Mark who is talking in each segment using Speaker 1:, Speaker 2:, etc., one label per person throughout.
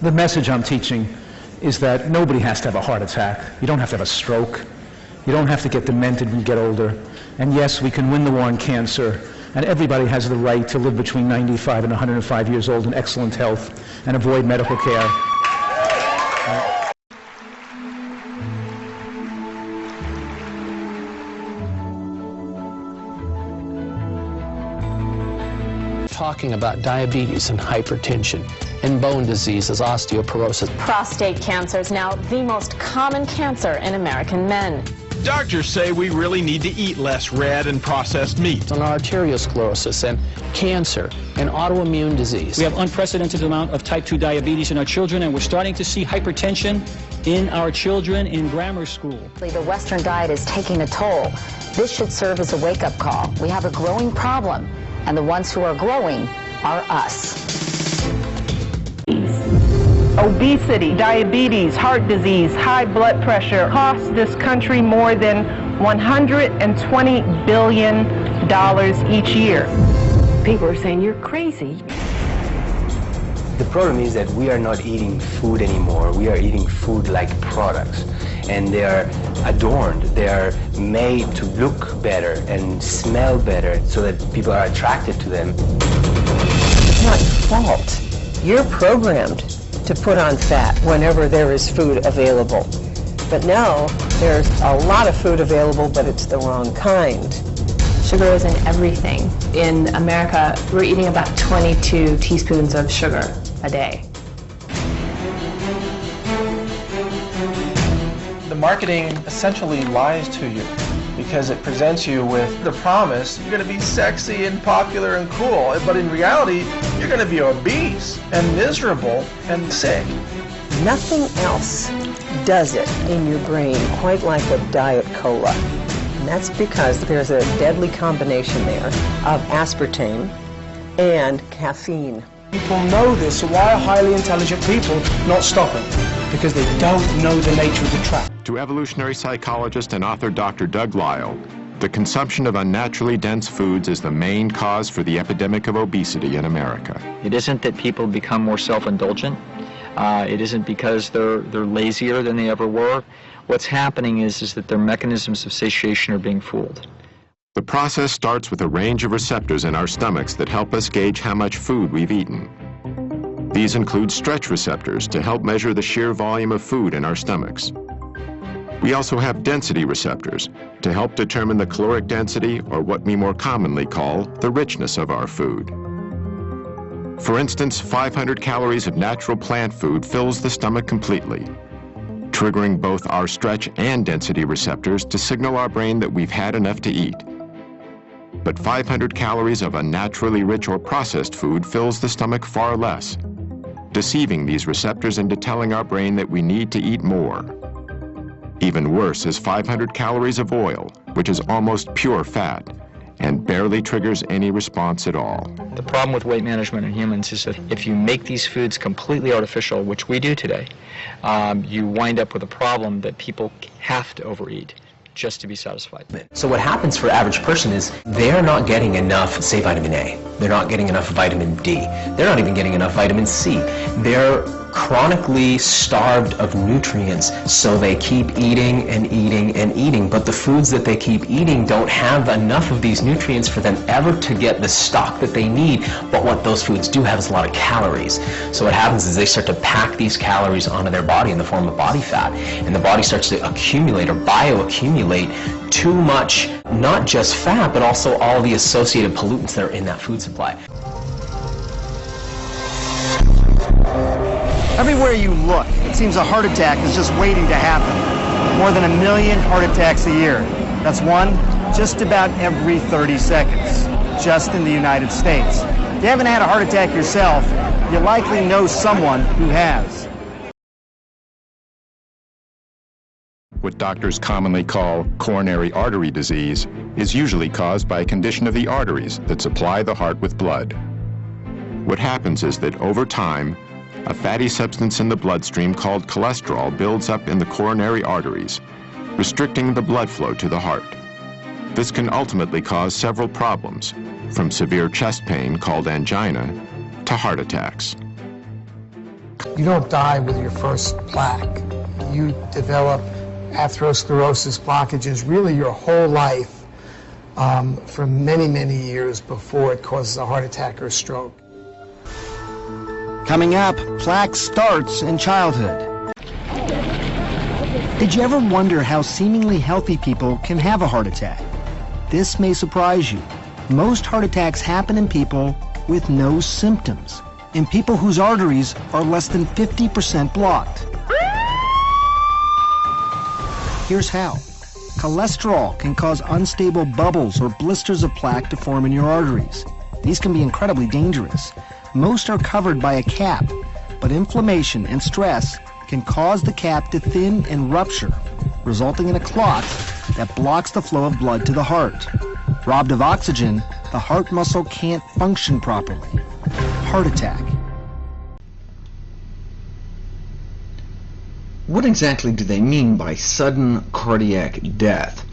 Speaker 1: The message I'm teaching is that nobody has to have a heart attack. You don't have to have a stroke. You don't have to get demented when you get older. And yes, we can win the war on cancer, and everybody has the right to live between 95 and 105 years old in excellent health and avoid medical care.
Speaker 2: Talking about diabetes and hypertension and bone diseases, osteoporosis.
Speaker 3: Prostate cancer is now the most common cancer in American men.
Speaker 4: Doctors say we really need to eat less red and processed meat.
Speaker 2: On arteriosclerosis and cancer and autoimmune disease.
Speaker 5: We have unprecedented amount of type 2 diabetes in our children, and we're starting to see hypertension in our children in grammar school.
Speaker 6: The Western diet is taking a toll. This should serve as a wake-up call. We have a growing problem, and the ones who are growing are us.
Speaker 7: Obesity, diabetes, heart disease, high blood pressure cost this country more than $120 billion each year. People are saying you're crazy.
Speaker 8: The problem is that we are not eating food anymore. We are eating food like products. And they are adorned. They are made to look better and smell better so that people are attracted to them.
Speaker 7: It's not your fault. You're programmed to put on fat whenever there is food available. But now there's a lot of food available, but it's the wrong kind.
Speaker 9: Sugar is in everything. In America, we're eating about 22 teaspoons of sugar a day.
Speaker 10: The marketing essentially lies to you because it presents you with the promise you're going to be sexy and popular and cool, but in reality, you're going to be obese and miserable and sick.
Speaker 7: Nothing else does it in your brain quite like a Diet Cola. And that's because there's a deadly combination there of aspartame and caffeine.
Speaker 5: People know this, so why are highly intelligent people not stopping? Because they don't know the nature of the trap.
Speaker 11: To evolutionary psychologist and author Dr. Doug Lisle, the consumption of unnaturally dense foods is the main cause for the epidemic of obesity in America.
Speaker 12: It isn't that people become more self-indulgent. It isn't because they're lazier than they ever were. What's happening is that their mechanisms of satiation are being fooled.
Speaker 11: The process starts with a range of receptors in our stomachs that help us gauge how much food we've eaten. These include stretch receptors to help measure the sheer volume of food in our stomachs. We also have density receptors to help determine the caloric density, or what we more commonly call the richness of our food. For instance, 500 calories of natural plant food fills the stomach completely, triggering both our stretch and density receptors to signal our brain that we've had enough to eat. But 500 calories of unnaturally rich or processed food fills the stomach far less, deceiving these receptors into telling our brain that we need to eat more. Even worse is 500 calories of oil, which is almost pure fat and barely triggers any response at all.
Speaker 12: The problem with weight management in humans is that if you make these foods completely artificial, which we do today, you wind up with a problem that people have to overeat just to be satisfied.
Speaker 8: So what happens for average person is they're not getting enough, say, vitamin A. They're not getting enough vitamin D. They're not even getting enough vitamin C. They're chronically starved of nutrients, so they keep eating and eating and eating, but the foods that they keep eating don't have enough of these nutrients for them ever to get the stock that they need. But what those foods do have is a lot of calories. So what happens is they start to pack these calories onto their body in the form of body fat, and the body starts to accumulate or bioaccumulate too much, not just fat, but also all the associated pollutants that are in that food supply.
Speaker 13: Everywhere you look, it seems a heart attack is just waiting to happen. More than 1 million heart attacks a year. That's one just about every 30 seconds, just in the United States. If you haven't had a heart attack yourself, you likely know someone who has.
Speaker 11: What doctors commonly call coronary artery disease is usually caused by a condition of the arteries that supply the heart with blood. What happens is that over time, a fatty substance in the bloodstream called cholesterol builds up in the coronary arteries, restricting the blood flow to the heart. This can ultimately cause several problems, from severe chest pain called angina to heart attacks.
Speaker 14: You don't die with your first plaque. You develop atherosclerosis blockages really your whole life for many, many years before it causes a heart attack or a stroke.
Speaker 13: Coming up, plaque starts in childhood. Did you ever wonder how seemingly healthy people can have a heart attack? This may surprise you. Most heart attacks happen in people with no symptoms, in people whose arteries are less than 50% blocked. Here's how. Cholesterol can cause unstable bubbles or blisters of plaque to form in your arteries. These can be incredibly dangerous. Most are covered by a cap, but inflammation and stress can cause the cap to thin and rupture, resulting in a clot that blocks the flow of blood to the heart. Robbed of oxygen, the heart muscle can't function properly. Heart attack.
Speaker 15: What exactly do they mean by sudden cardiac death?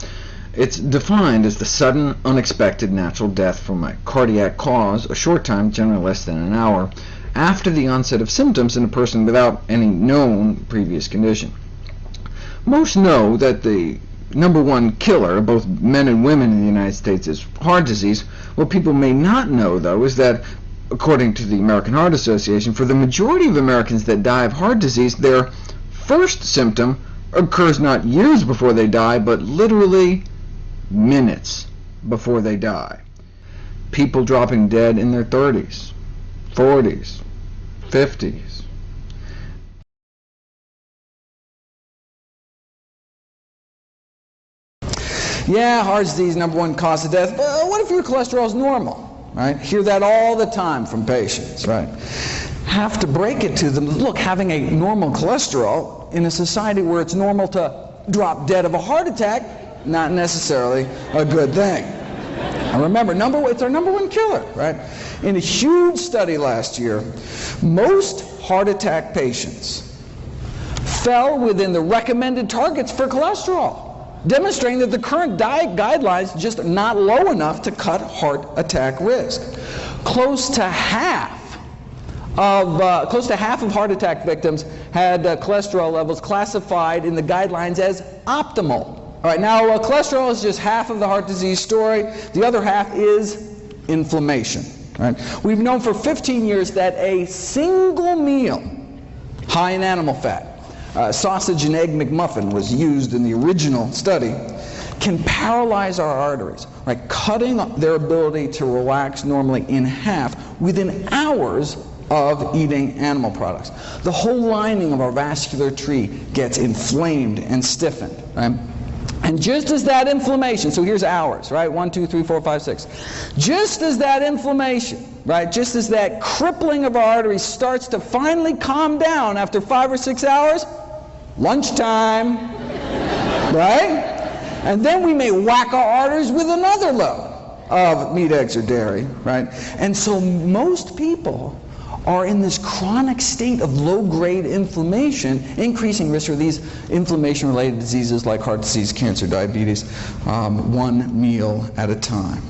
Speaker 15: It's defined as the sudden, unexpected natural death from a cardiac cause, a short time, generally less than an hour, after the onset of symptoms in a person without any known previous condition. Most know that the #1 killer of both men and women in the United States is heart disease. What people may not know, though, is that, according to the American Heart Association, for the majority of Americans that die of heart disease, their first symptom occurs not years before they die, but literally minutes before they die. People dropping dead in their 30s, 40s, 50s.
Speaker 16: Yeah, heart disease, #1 cause of death. But what if your cholesterol is normal? Right? Hear that all the time from patients, right? Have to break it to them. Look, having a normal cholesterol in a society where it's normal to drop dead of a heart attack, not necessarily a good thing. And remember, it's our #1 killer, right? In a huge study last year, most heart attack patients fell within the recommended targets for cholesterol, demonstrating that the current diet guidelines are just not low enough to cut heart attack risk. Close to half of heart attack victims had cholesterol levels classified in the guidelines as optimal. All right, now cholesterol is just half of the heart disease story. The other half is inflammation. Right? We've known for 15 years that a single meal high in animal fat, sausage and egg McMuffin was used in the original study, can paralyze our arteries, right? Cutting their ability to relax normally in half within hours of eating animal products. The whole lining of our vascular tree gets inflamed and stiffened, right? And just as that inflammation, so here's hours, right? 1, 2, 3, 4, 5, 6. Just as that inflammation, right? Just as that crippling of our arteries starts to finally calm down after 5 or 6 hours, lunchtime, right? And then we may whack our arteries with another load of meat, eggs, or dairy, right? And so most people are in this chronic state of low-grade inflammation, increasing risk for these inflammation-related diseases like heart disease, cancer, diabetes, one meal at a time.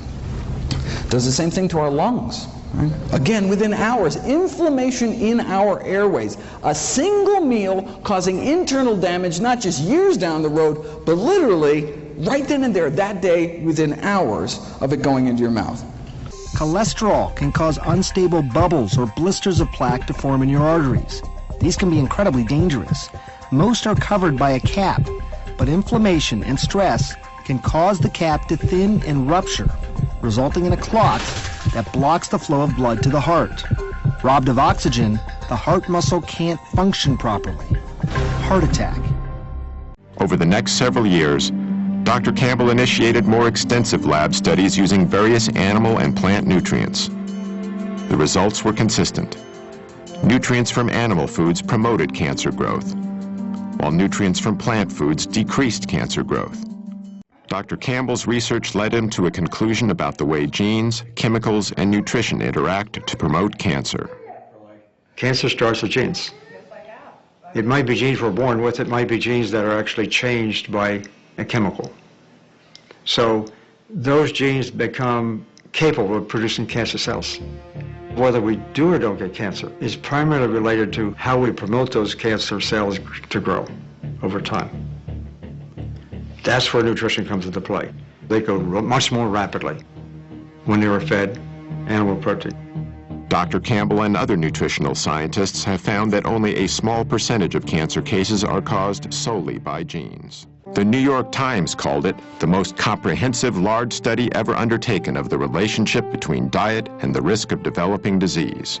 Speaker 16: Does the same thing to our lungs. Right? Again, within hours, inflammation in our airways. A single meal causing internal damage, not just years down the road, but literally right then and there, that day, within hours of it going into your mouth.
Speaker 13: Cholesterol can cause unstable bubbles or blisters of plaque to form in your arteries. These can be incredibly dangerous. Most are covered by a cap, but inflammation and stress can cause the cap to thin and rupture, resulting in a clot that blocks the flow of blood to the heart. Robbed of oxygen, the heart muscle can't function properly. Heart attack.
Speaker 11: Over the next several years, Dr. Campbell initiated more extensive lab studies using various animal and plant nutrients. The results were consistent. Nutrients from animal foods promoted cancer growth, while nutrients from plant foods decreased cancer growth. Dr. Campbell's research led him to a conclusion about the way genes, chemicals, and nutrition interact to promote cancer.
Speaker 17: Cancer starts with genes. It might be genes we're born with, it might be genes that are actually changed by a chemical. So those genes become capable of producing cancer cells. Whether we do or don't get cancer is primarily related to how we promote those cancer cells to grow over time. That's where nutrition comes into play. They go much more rapidly when they were fed animal protein.
Speaker 11: Dr. Campbell and other nutritional scientists have found that only a small percentage of cancer cases are caused solely by genes. The New York Times called it the most comprehensive large study ever undertaken of the relationship between diet and the risk of developing disease.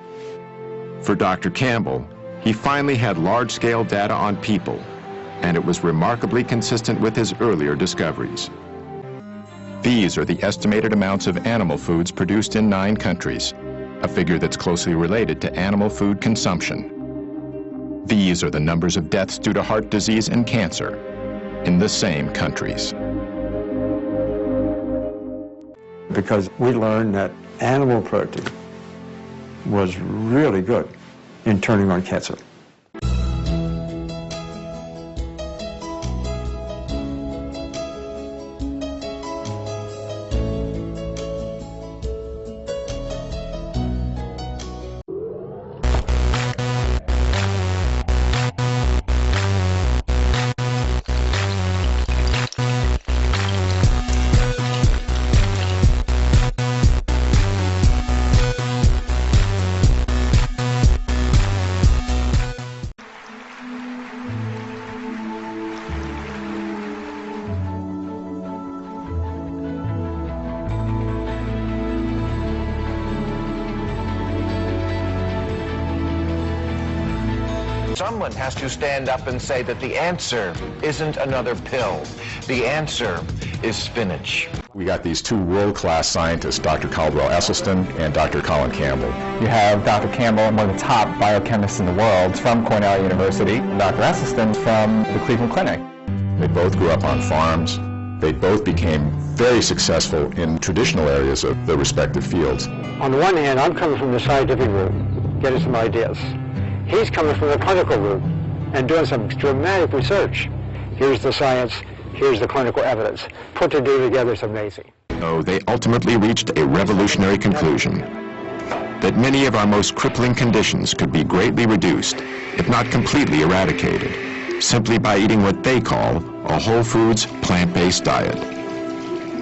Speaker 11: For Dr. Campbell, he finally had large-scale data on people, and it was remarkably consistent with his earlier discoveries. These are the estimated amounts of animal foods produced in 9 countries, a figure that's closely related to animal food consumption. These are the numbers of deaths due to heart disease and cancer in the same countries.
Speaker 17: Because we learned that animal protein was really good in turning on cancer.
Speaker 18: Someone has to stand up and say that the answer isn't another pill. The answer is spinach.
Speaker 19: We got these 2 world-class scientists, Dr. Caldwell Esselstyn and Dr. Colin Campbell.
Speaker 20: You have Dr. Campbell, one of the top biochemists in the world from Cornell University, and Dr. Esselstyn from the Cleveland Clinic.
Speaker 19: They both grew up on farms. They both became very successful in traditional areas of their respective fields.
Speaker 21: On the one hand, I'm coming from the scientific route, getting some ideas. He's coming from the clinical route and doing some dramatic research. Here's the science, here's the clinical evidence. Put the 2 together, it's amazing.
Speaker 11: So they ultimately reached a revolutionary conclusion: that many of our most crippling conditions could be greatly reduced, if not completely eradicated, simply by eating what they call a whole foods, plant-based diet.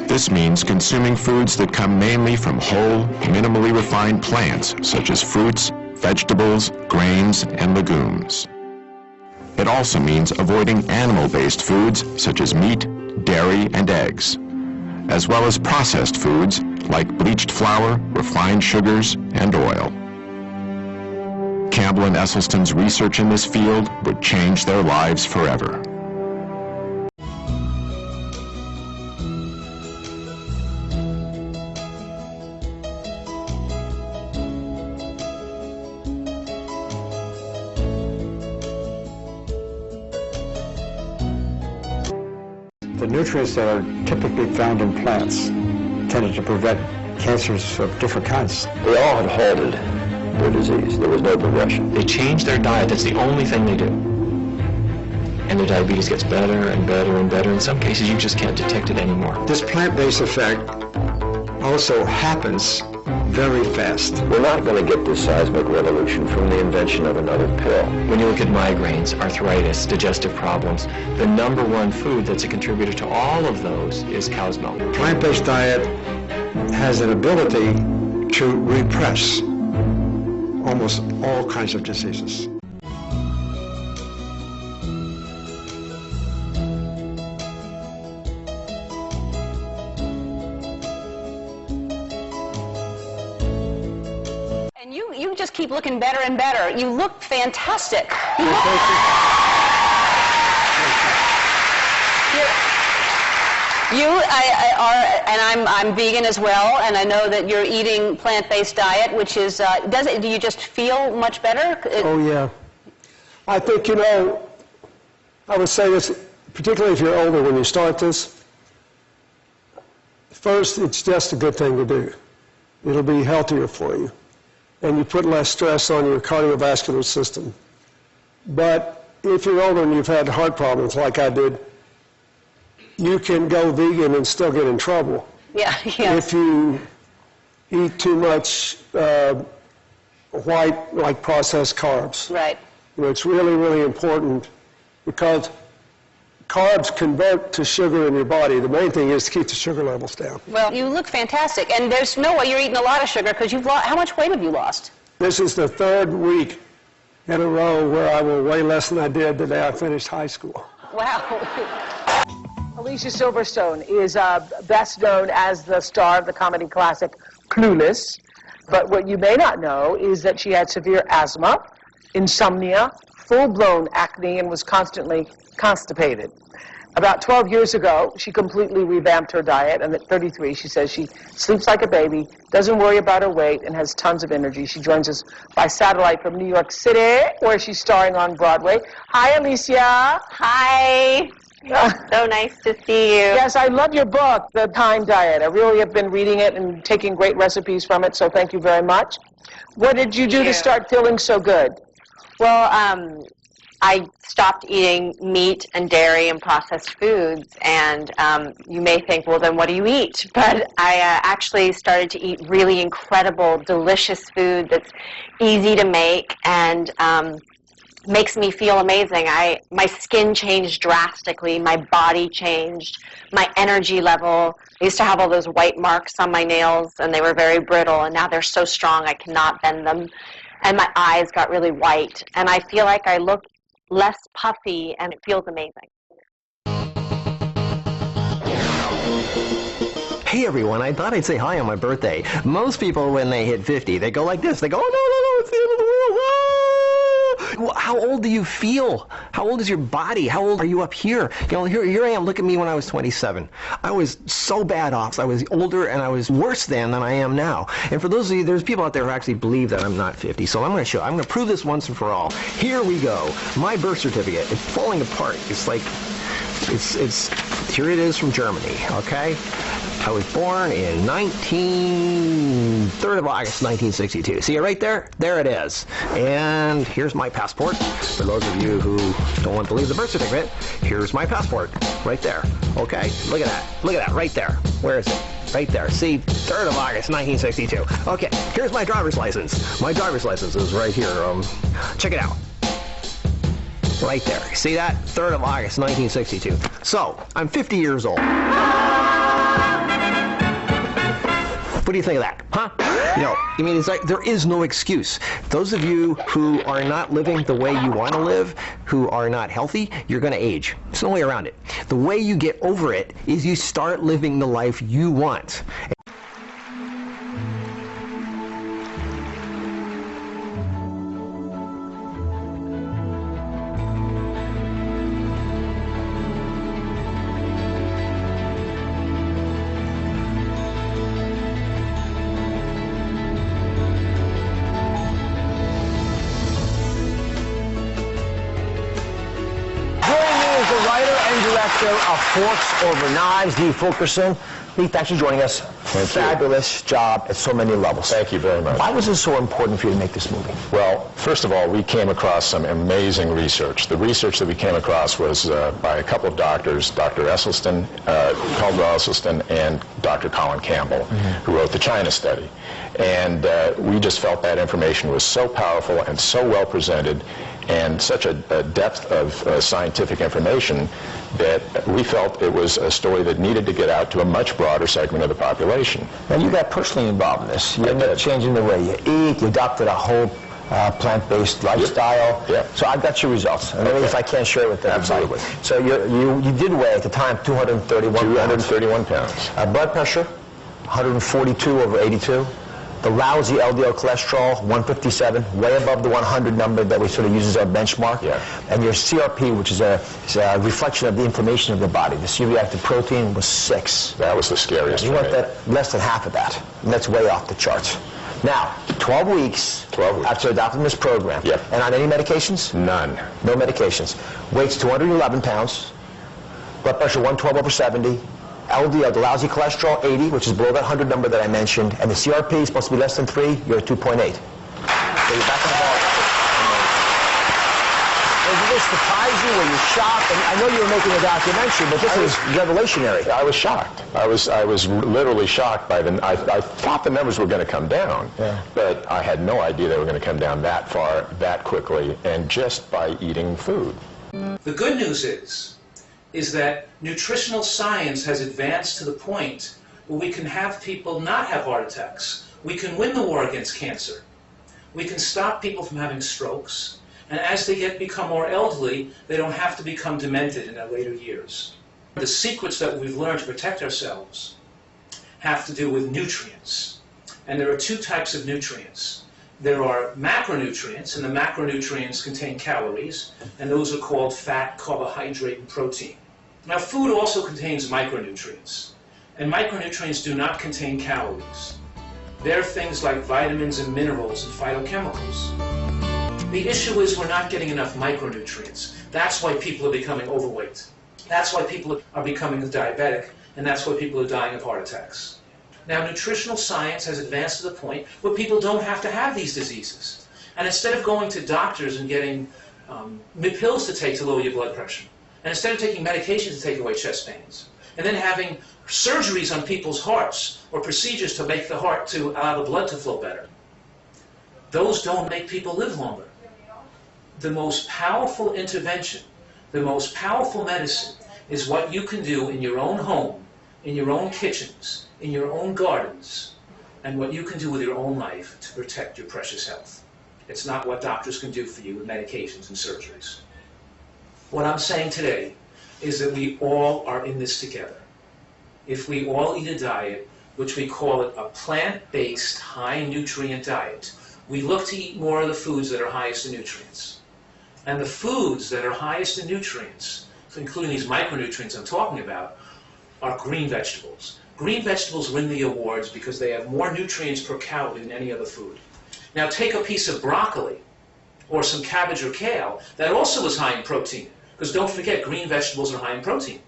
Speaker 11: This means consuming foods that come mainly from whole, minimally refined plants, such as fruits, vegetables, grains, and legumes. It also means avoiding animal-based foods such as meat, dairy, and eggs, as well as processed foods like bleached flour, refined sugars, and oil. Campbell and Esselstyn's research in this field would change their lives forever.
Speaker 17: The nutrients that are typically found in plants tended to prevent cancers of different kinds.
Speaker 22: They all had halted their disease. There was no progression.
Speaker 8: They change their diet. That's the only thing they do. And their diabetes gets better and better and better. In some cases, you just can't detect it anymore.
Speaker 17: This plant-based effect also happens very fast.
Speaker 22: We're not going to get this seismic revolution from the invention of another pill.
Speaker 8: When you look at migraines, arthritis, digestive problems, the #1 food that's a contributor to all of those is cow's milk.
Speaker 17: Plant-based diet has an ability to repress almost all kinds of diseases.
Speaker 23: You just keep looking better and better. You look fantastic. I'm vegan as well, and I know that you're eating plant-based diet, which is, do you just feel much better?
Speaker 24: Oh, yeah. I think, I would say this, particularly if you're older when you start this, first, it's just a good thing to do. It'll be healthier for you, and you put less stress on your cardiovascular system. But if you're older and you've had heart problems like I did, you can go vegan and still get in trouble.
Speaker 23: Yeah.
Speaker 24: If you eat too much white, like processed carbs.
Speaker 23: Right.
Speaker 24: You know, it's really, really important because carbs convert to sugar in your body. The main thing is to keep the sugar levels down.
Speaker 23: Well, you look fantastic, and there's no way you're eating a lot of sugar because you've lost. How much weight have you lost?
Speaker 24: This is the third week in a row where I will weigh less than I did the day I finished high school.
Speaker 23: Wow.
Speaker 7: Alicia Silverstone is best known as the star of the comedy classic Clueless. But what you may not know is that she had severe asthma, insomnia, full-blown acne, and was constantly constipated. About 12 years ago, she completely revamped her diet, and at 33, she says she sleeps like a baby, doesn't worry about her weight, and has tons of energy. She joins us by satellite from New York City, where she's starring on Broadway. Hi, Alicia.
Speaker 23: Hi. So nice to see you.
Speaker 7: Yes, I love your book, The Time Diet. I really have been reading it and taking great recipes from it, so thank you very much. What did you do to start feeling so good?
Speaker 1: Well, I stopped eating meat and dairy and processed foods, and you may think, well, then what do you eat? But I actually started to eat really incredible, delicious food that's easy to make and makes me feel amazing. My skin changed drastically, my body changed, my energy level. I used to have all those white marks on my nails, and they were very brittle, and now they're so strong I cannot bend them. And my eyes got really white, and I feel like I look less puffy, and it feels amazing.
Speaker 2: Hey everyone, I thought I'd say hi on my birthday. Most people, when they hit 50, they go like this. They go, oh no, it's the end of the world. Ah! Well, how old do you feel? How old is your body? How old are you up here? You know, here I am. Look at me when I was 27. I was so bad off. I was older and I was worse than I am now. And for those of you, there's people out there who actually believe that I'm not 50. So I'm going to show. I'm going to prove this once and for all. Here we go. My birth certificate. It's falling apart. It's like, it's here it is from Germany. Okay. I was born in 3rd of August, 1962. See it right there? There it is. And here's my passport. For those of you who don't want to believe the birth certificate, here's my passport right there. Okay? Look at that. Look at that right there. Where is it? Right there. See, 3rd of August, 1962. Okay, here's my driver's license. My driver's license is right here. Check it out. Right there. See that? 3rd of August, 1962. So, I'm 50 years old. What do you think of that? Huh? You know, I mean, it's like there is no excuse. Those of you who are not living the way you want to live, who are not healthy, you're going to age. There's no way around it. The way you get over it is you start living the life you want.
Speaker 3: Of Forks Over Knives, Lee Fulkerson. Lee, thanks for joining us. Fabulous job at so many levels.
Speaker 19: Thank you very much.
Speaker 3: Why was it so important for you to make this movie?
Speaker 19: Well, first of all, we came across some amazing research. The research that we came across was by a couple of doctors, Dr. Caldwell Esselstyn and Dr. Colin Campbell, who wrote the China study. And we just felt that information was so powerful and so well presented and such a depth of scientific information that we felt it was a story that needed to get out to a much broader segment of the population.
Speaker 3: And you got personally involved in this. You ended up changing the way you eat. You adopted a whole plant-based lifestyle.
Speaker 19: Yeah.
Speaker 3: So I've got your results. And maybe if I can't share it with everybody.
Speaker 19: Absolutely.
Speaker 3: So you did weigh at the time 231
Speaker 19: pounds.
Speaker 3: Blood pressure, 142/82. The lousy LDL cholesterol, 157, way above the 100 number that we sort of use as our benchmark.
Speaker 19: Yeah.
Speaker 3: And your CRP, which is a reflection of the inflammation of the body. The C-reactive protein was 6.
Speaker 19: That was the scariest
Speaker 3: You
Speaker 19: for
Speaker 3: want
Speaker 19: me.
Speaker 3: that less than half of that. And that's way off the charts. Now, 12 weeks after adopting this program.
Speaker 19: Yep.
Speaker 3: And on any medications?
Speaker 19: None.
Speaker 3: No medications. Weight's 211 pounds. Blood pressure 112/70. LDL, the lousy cholesterol, 80, which is below that 100 number that I mentioned, and the CRP is supposed to be less than 3, you're at 2.8. So you're back on the ball. this surprise you? Were you shocked? And I know you were making a documentary, but this is revolutionary.
Speaker 19: I was shocked. I was literally shocked by the. I thought the numbers were going to come down, but I had no idea they were going to come down that far, that quickly, and just by eating food.
Speaker 4: The good news is that nutritional science has advanced to the point where we can have people not have heart attacks. We can win the war against cancer. We can stop people from having strokes. And as they become more elderly, they don't have to become demented in their later years. The secrets that we've learned to protect ourselves have to do with nutrients. And there are two types of nutrients. There are macronutrients, and the macronutrients contain calories, and those are called fat, carbohydrate, and protein. Now, food also contains micronutrients, and micronutrients do not contain calories. They're things like vitamins and minerals and phytochemicals. The issue is we're not getting enough micronutrients. That's why people are becoming overweight. That's why people are becoming diabetic, and that's why people are dying of heart attacks. Now, nutritional science has advanced to the point where people don't have to have these diseases. And instead of going to doctors and getting pills to take to lower your blood pressure, and instead of taking medications to take away chest pains, and then having surgeries on people's hearts or procedures to make the heart to allow the blood to flow better, those don't make people live longer. The most powerful intervention, the most powerful medicine is what you can do in your own home, in your own kitchens, in your own gardens, and what you can do with your own life to protect your precious health. It's not what doctors can do for you with medications and surgeries. What I'm saying today is that we all are in this together. If we all eat a diet, which we call it a plant-based, high-nutrient diet, we look to eat more of the foods that are highest in nutrients. And the foods that are highest in nutrients, including these micronutrients I'm talking about, are green vegetables. Green vegetables win the awards because they have more nutrients per calorie than any other food. Now take a piece of broccoli or some cabbage or kale that also is high in protein, because don't forget, green vegetables are high in protein.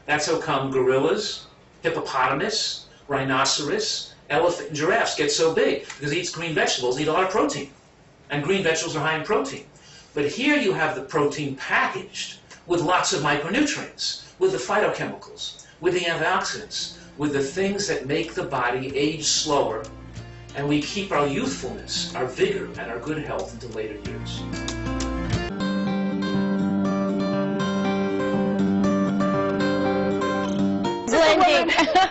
Speaker 4: That's how come gorillas, hippopotamus, rhinoceros, elephant, and giraffes get so big, because they eat green vegetables, eat a lot of protein. And green vegetables are high in protein. But here you have the protein packaged with lots of micronutrients, with the phytochemicals, with the antioxidants, with the things that make the body age slower, and we keep our youthfulness, our vigor, and our good health into later years.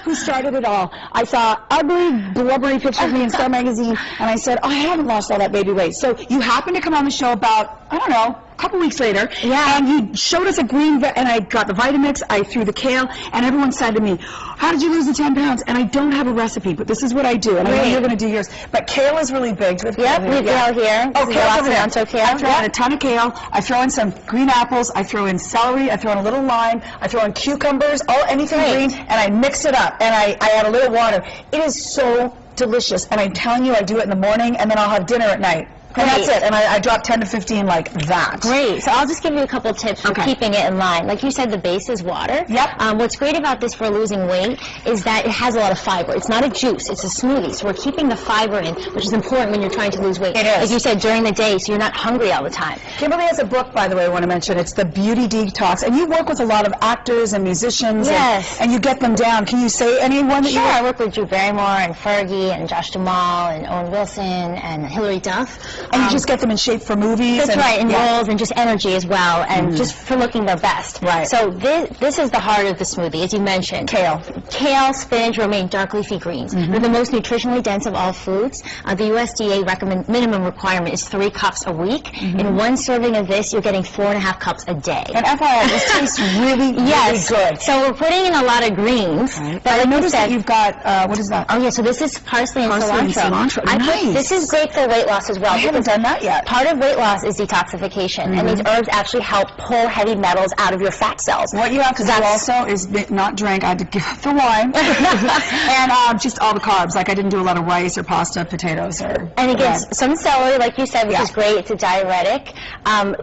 Speaker 6: Who started it all. I saw ugly, blubbery pictures of me in Star Magazine, and I said, oh, I haven't lost all that baby weight. So you happened to come on the show about, I don't know, a couple weeks later, and you showed us a green, and I got the Vitamix, I threw the kale, and everyone said to me, how did you lose the 10 pounds? And I don't have a recipe, but this is what I do, and I know you're going to do yours. But kale is really big.
Speaker 23: Yep, we have kale here.
Speaker 6: Oh, kale's over there.
Speaker 23: Kale.
Speaker 6: I throw in a ton of kale, I throw in some green apples, I throw in celery, I throw in a little lime, I throw in cucumbers, anything green, and I mix it up, and I add a little water. It is so delicious, and I'm telling you, I do it in the morning, and then I'll have dinner at night. And that's it, and I drop 10 to 15 like that.
Speaker 9: Great. So I'll just give you a couple tips for keeping it in line. Like you said, the base is water.
Speaker 6: Yep.
Speaker 9: What's great about this for losing weight is that it has a lot of fiber. It's not a juice, it's a smoothie. So we're keeping the fiber in, which is important when you're trying to lose weight.
Speaker 6: It is.
Speaker 9: Like you said, during the day, so you're not hungry all the time.
Speaker 6: Kimberly has a book, by the way, I want to mention. It's The Beauty Detox. And you work with a lot of actors and musicians.
Speaker 9: Yes.
Speaker 6: And you get them down. Can you say anyone that
Speaker 9: Sure. I work with Drew Barrymore and Fergie and Josh Duhamel and Owen Wilson and Hilary Duff.
Speaker 6: And you just get them in shape for movies.
Speaker 9: That's right, and roles and just energy as well, and just for looking their best.
Speaker 6: Right.
Speaker 9: So this is the heart of the smoothie, as you mentioned.
Speaker 6: Kale.
Speaker 9: Kale, spinach, romaine, dark leafy greens. They're the most nutritionally dense of all foods. The USDA minimum requirement is 3 cups a week. In one serving of this, you're getting 4.5 cups a day.
Speaker 6: And FYI, this tastes really, really good.
Speaker 9: So we're putting in a lot of greens.
Speaker 6: Right. But I noticed that you've got, what is that?
Speaker 9: Oh yeah, so this is parsley and cilantro.
Speaker 6: Nice.
Speaker 9: This is great for weight loss as well.
Speaker 6: I haven't done that yet.
Speaker 9: Part of weight loss is detoxification, and these herbs actually help pull heavy metals out of your fat cells.
Speaker 6: What you have to do also is not drink. I had to give up the wine and just all the carbs. Like I didn't do a lot of rice or pasta, potatoes, or.
Speaker 9: And again, some celery, like you said, which is great. It's a diuretic.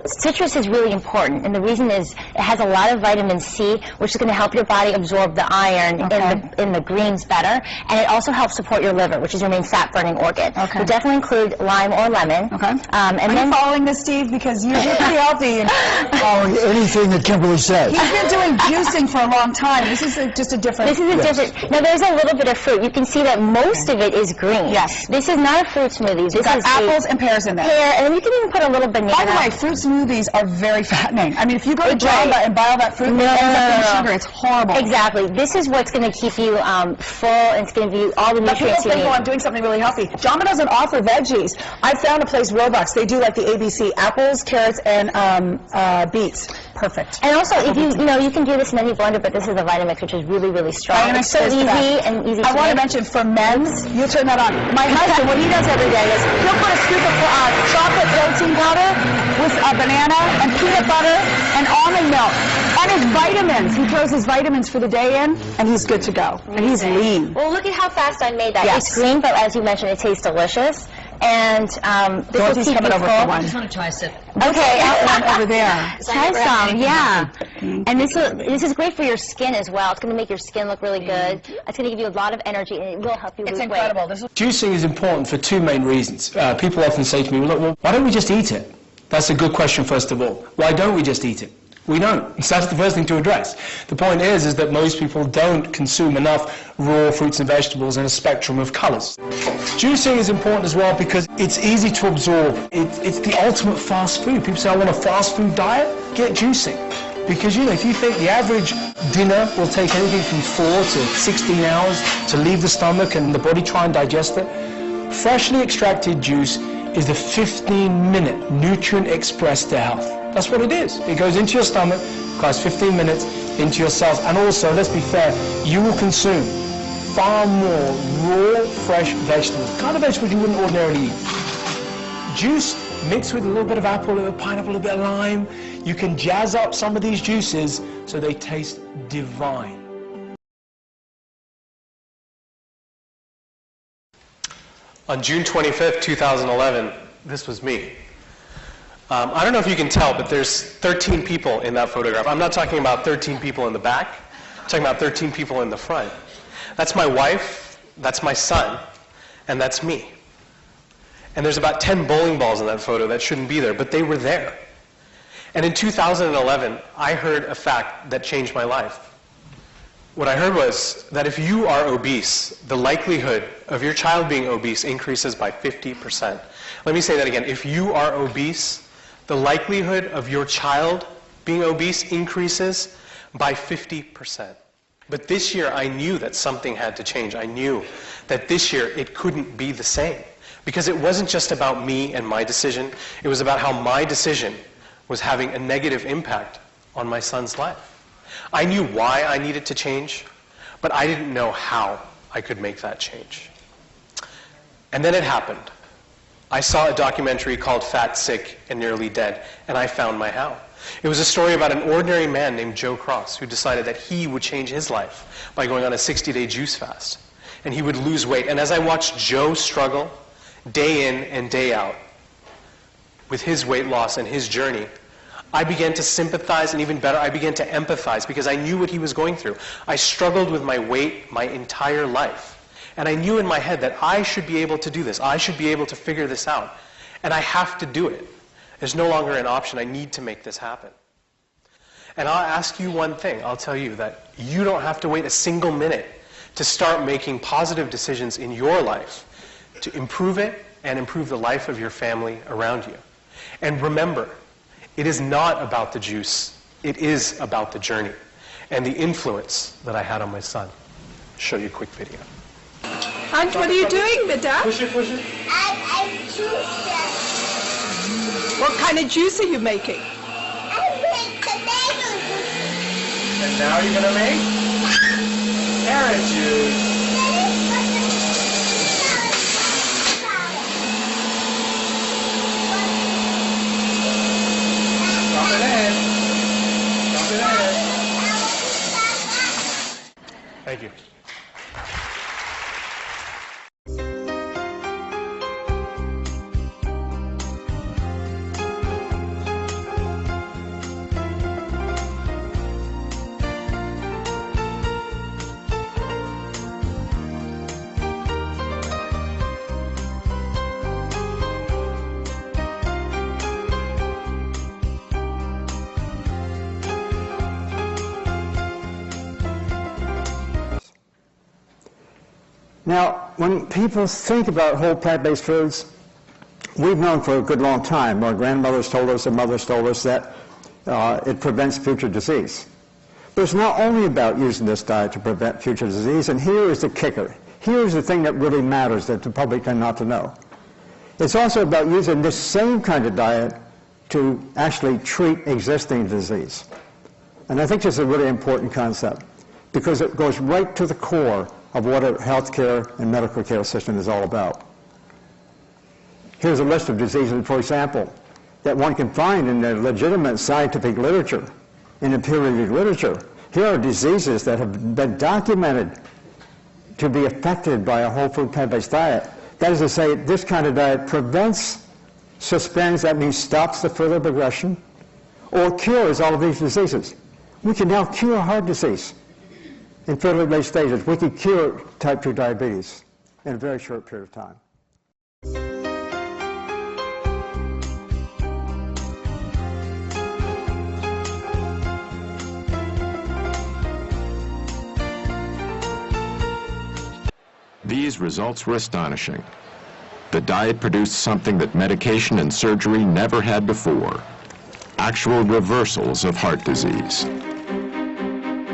Speaker 9: Citrus is really important, and the reason is it has a lot of vitamin C, which is going to help your body absorb the iron in the greens better, and it also helps support your liver, which is your main fat burning organ. So definitely include lime or lemon. in.
Speaker 6: Okay.
Speaker 9: And
Speaker 6: Are
Speaker 9: then
Speaker 6: you following this, Steve? Because you're pretty healthy. And
Speaker 3: Following anything that Kimberly says.
Speaker 6: he's been doing juicing for a long time. This is just a different...
Speaker 9: This is a different... Now, there's a little bit of fruit. You can see that most of it is green.
Speaker 6: Yes.
Speaker 9: This is not a fruit smoothie. This
Speaker 6: got
Speaker 9: is
Speaker 6: apples and pears in there.
Speaker 9: Pear, and you can even put a little banana.
Speaker 6: By the way, fruit smoothies are very fattening. I mean, if you go to Jamba and buy all that fruit,
Speaker 9: No,
Speaker 6: it ends up
Speaker 9: no,
Speaker 6: in
Speaker 9: no.
Speaker 6: sugar. It's horrible.
Speaker 9: Exactly. This is what's going to keep you full, and it's going to give you all the
Speaker 6: But people
Speaker 9: nutrients you
Speaker 6: think,
Speaker 9: need.
Speaker 6: oh, I'm doing something really healthy. Jamba doesn't offer veggies. I found a place, Robux, they do like the ABC, apples, carrots, and beets. Perfect.
Speaker 9: And also, if you you can do this in any blender, but this is a Vitamix, which is really, really strong. It's so easy and easy to
Speaker 6: I want to
Speaker 9: make.
Speaker 6: mention, for men's, you turn that on. My husband, what he does every day is he'll put a scoop of chocolate protein powder with a banana and peanut butter and almond milk. And his vitamins. He throws his vitamins for the day in, and he's good to go. And he's lean.
Speaker 9: Well, look at how fast I made that.
Speaker 6: Yes.
Speaker 9: It's green, but as you mentioned, it tastes delicious. And this will
Speaker 6: Dorothy's
Speaker 9: keep
Speaker 6: coming
Speaker 9: you
Speaker 6: over
Speaker 9: full.
Speaker 6: for one.
Speaker 5: I just want to try a sip.
Speaker 9: Okay.
Speaker 6: That one over there.
Speaker 9: Try some, yeah. And this is great for your skin as well. It's going to make your skin look really good. It's going to give you a lot of energy, and it will help you lose weight.
Speaker 10: Juicing is important for two main reasons. People often say to me, well, why don't we just eat it? That's a good question, first of all. Why don't we just eat it? We don't. So that's the first thing to address. The point is that most people don't consume enough raw fruits and vegetables in a spectrum of colors. Juicing is important as well because it's easy to absorb. It's the ultimate fast food. People say, I want a fast food diet, get juicing. Because, if you think the average dinner will take anything from 4 to 16 hours to leave the stomach and the body try and digest it, freshly extracted juice is the 15-minute nutrient express to health. That's what it is. It goes into your stomach, requires 15 minutes into your cells. And also, let's be fair, you will consume far more raw, fresh vegetables, the kind of vegetables you wouldn't ordinarily eat. Juice mixed with a little bit of apple, a little bit of pineapple, a little bit of lime. You can jazz up some of these juices so they taste divine. On June 25th, 2011, this was me. I don't know if you can tell, but there's 13 people in that photograph. I'm not talking about 13 people in the back. I'm talking about 13 people in the front. That's my wife, that's my son, and that's me. And there's about 10 bowling balls in that photo that shouldn't be there, but they were there. And in 2011, I heard a fact that changed my life. What I heard was that if you are obese, the likelihood of your child being obese increases by 50%. Let me say that again. If you are obese, the likelihood of your child being obese increases by 50%. But this year, I knew that something had to change. I knew that this year it couldn't be the same. Because it wasn't just about me and my decision. It was about how my decision was having a negative impact on my son's life. I knew why I needed to change, but I didn't know how I could make that change. And then it happened. I saw a documentary called Fat, Sick, and Nearly Dead, and I found my how. It was a story about an ordinary man named Joe Cross who decided that he would change his life by going on a 60-day juice fast, and he would lose weight. And as I watched Joe struggle day in and day out with his weight loss and his journey, I began to sympathize, and even better, I began to empathize because I knew what he was going through. I struggled with my weight my entire life. And I knew in my head that I should be able to do this. I should be able to figure this out. And I have to do it. There's no longer an option. I need to make this happen. And I'll ask you one thing. I'll tell you that you don't have to wait a single minute to start making positive decisions in your life to improve it and improve the life of your family around you. And remember, it is not about the juice. It is about the journey and the influence that I had on my son. I'll show you a quick video.
Speaker 5: Aunt, what are you doing, Bida?
Speaker 10: Push it, push it.
Speaker 5: I'm juicing. What kind of juice are you making?
Speaker 12: I make tomato juice.
Speaker 10: And now you're going to make carrot juice. Drop it in. Drop it in. Thank you.
Speaker 17: Now, when people think about whole plant-based foods, we've known for a good long time, our grandmothers told us and mothers told us that it prevents future disease. But it's not only about using this diet to prevent future disease, and here is the kicker. Here is the thing that really matters that the public tend not to know. It's also about using this same kind of diet to actually treat existing disease. And I think this is a really important concept because it goes right to the core of what a healthcare and medical care system is all about. Here's a list of diseases, for example, that one can find in the legitimate scientific literature, in the peer-reviewed literature. Here are diseases that have been documented to be affected by a whole food plant-based diet. That is to say, this kind of diet prevents, suspends, that means stops the further progression, or cures all of these diseases. We can now cure heart disease in fairly late stages. We can cure type 2 diabetes in a very short period of time.
Speaker 11: These results were astonishing. The diet produced something that medication and surgery never had before: actual reversals of heart disease.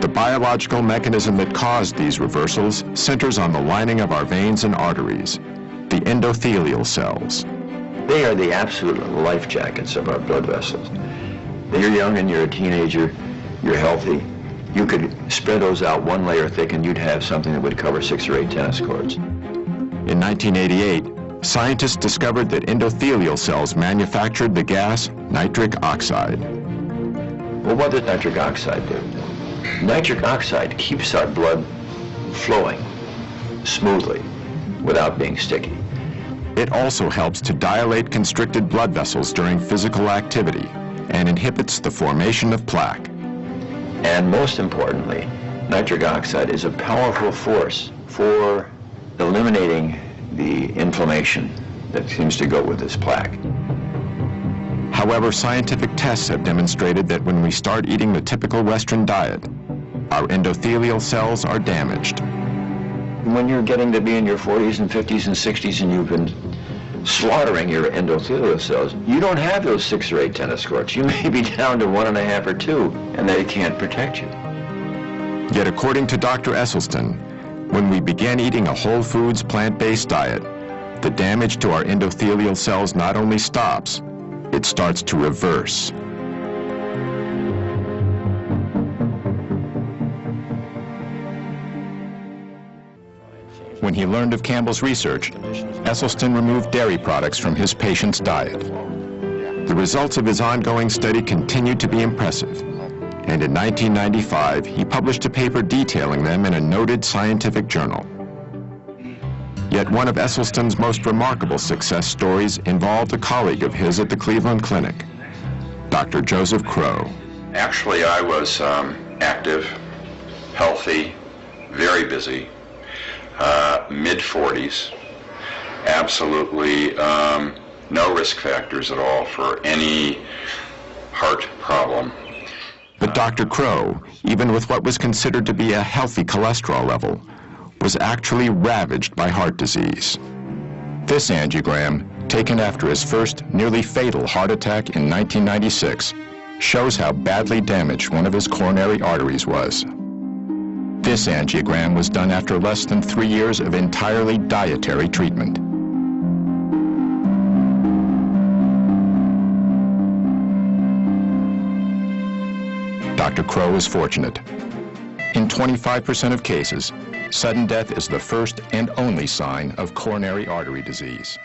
Speaker 11: The biological mechanism that caused these reversals centers on the lining of our veins and arteries, the endothelial cells.
Speaker 22: They are the absolute life jackets of our blood vessels. You're young and you're a teenager, you're healthy. You could spread those out one layer thick and you'd have something that would cover 6 or 8 tennis courts.
Speaker 11: In 1988, scientists discovered that endothelial cells manufactured the gas nitric oxide.
Speaker 22: Well, what does nitric oxide do? Nitric oxide keeps our blood flowing smoothly without being sticky.
Speaker 11: It also helps to dilate constricted blood vessels during physical activity and inhibits the formation of plaque.
Speaker 22: And most importantly, nitric oxide is a powerful force for eliminating the inflammation that seems to go with this plaque.
Speaker 11: However, scientific tests have demonstrated that when we start eating the typical Western diet, our endothelial cells are damaged.
Speaker 22: When you're getting to be in your 40s and 50s and 60s and you've been slaughtering your endothelial cells, you don't have those 6 or 8 tennis courts. You may be down to 1.5 or 2, and they can't protect you.
Speaker 11: Yet according to Dr. Esselstyn, when we begin eating a whole foods plant-based diet, the damage to our endothelial cells not only stops, it starts to reverse. When he learned of Campbell's research, Esselstyn removed dairy products from his patients' diet. The results of his ongoing study continued to be impressive, and in 1995, he published a paper detailing them in a noted scientific journal. Yet one of Esselstyn's most remarkable success stories involved a colleague of his at the Cleveland Clinic, Dr. Joseph Crow.
Speaker 13: Actually, I was active, healthy, very busy, mid-40s, absolutely no risk factors at all for any heart problem.
Speaker 11: But Dr. Crow, even with what was considered to be a healthy cholesterol level, was actually ravaged by heart disease. This angiogram, taken after his first nearly fatal heart attack in 1996, shows how badly damaged one of his coronary arteries was. This angiogram was done after less than 3 years of entirely dietary treatment. Dr. Crow is fortunate. In 25% of cases, sudden death is the first and only sign of coronary artery disease.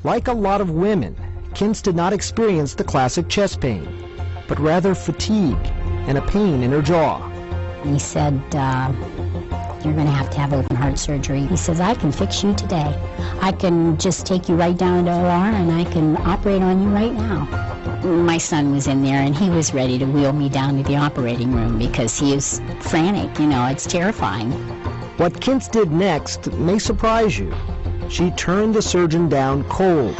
Speaker 14: Like a lot of women, Kintz did not experience the classic chest pain, but rather fatigue and a pain in her jaw.
Speaker 15: He said, you're going to have open heart surgery. He says, I can fix you today. I can just take you right down to OR and I can operate on you right now. My son was in there and he was ready to wheel me down to the operating room because he is frantic, you know, it's terrifying.
Speaker 14: What Kintz did next may surprise you. She turned the surgeon down cold.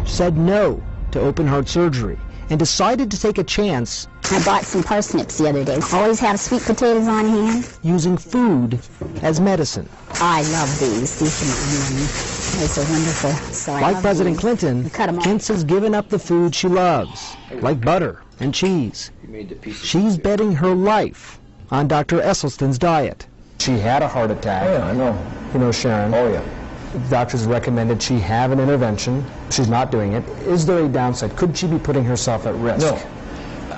Speaker 14: said no to open heart surgery and decided to take a chance.
Speaker 15: I bought some parsnips the other day. Always have sweet potatoes on hand.
Speaker 14: Using food as medicine.
Speaker 15: I love these. These are wonderful. So
Speaker 14: like President Clinton, Kentz has given up the food she loves, like butter and cheese. She's betting her life on Dr. Esselstyn's diet.
Speaker 2: She had a heart attack.
Speaker 3: Oh, yeah, I know.
Speaker 2: You know Sharon.
Speaker 3: Oh, yeah.
Speaker 2: Doctors recommended she have an intervention. She's not doing it. Is there a downside? Could she be putting herself at risk?
Speaker 22: No.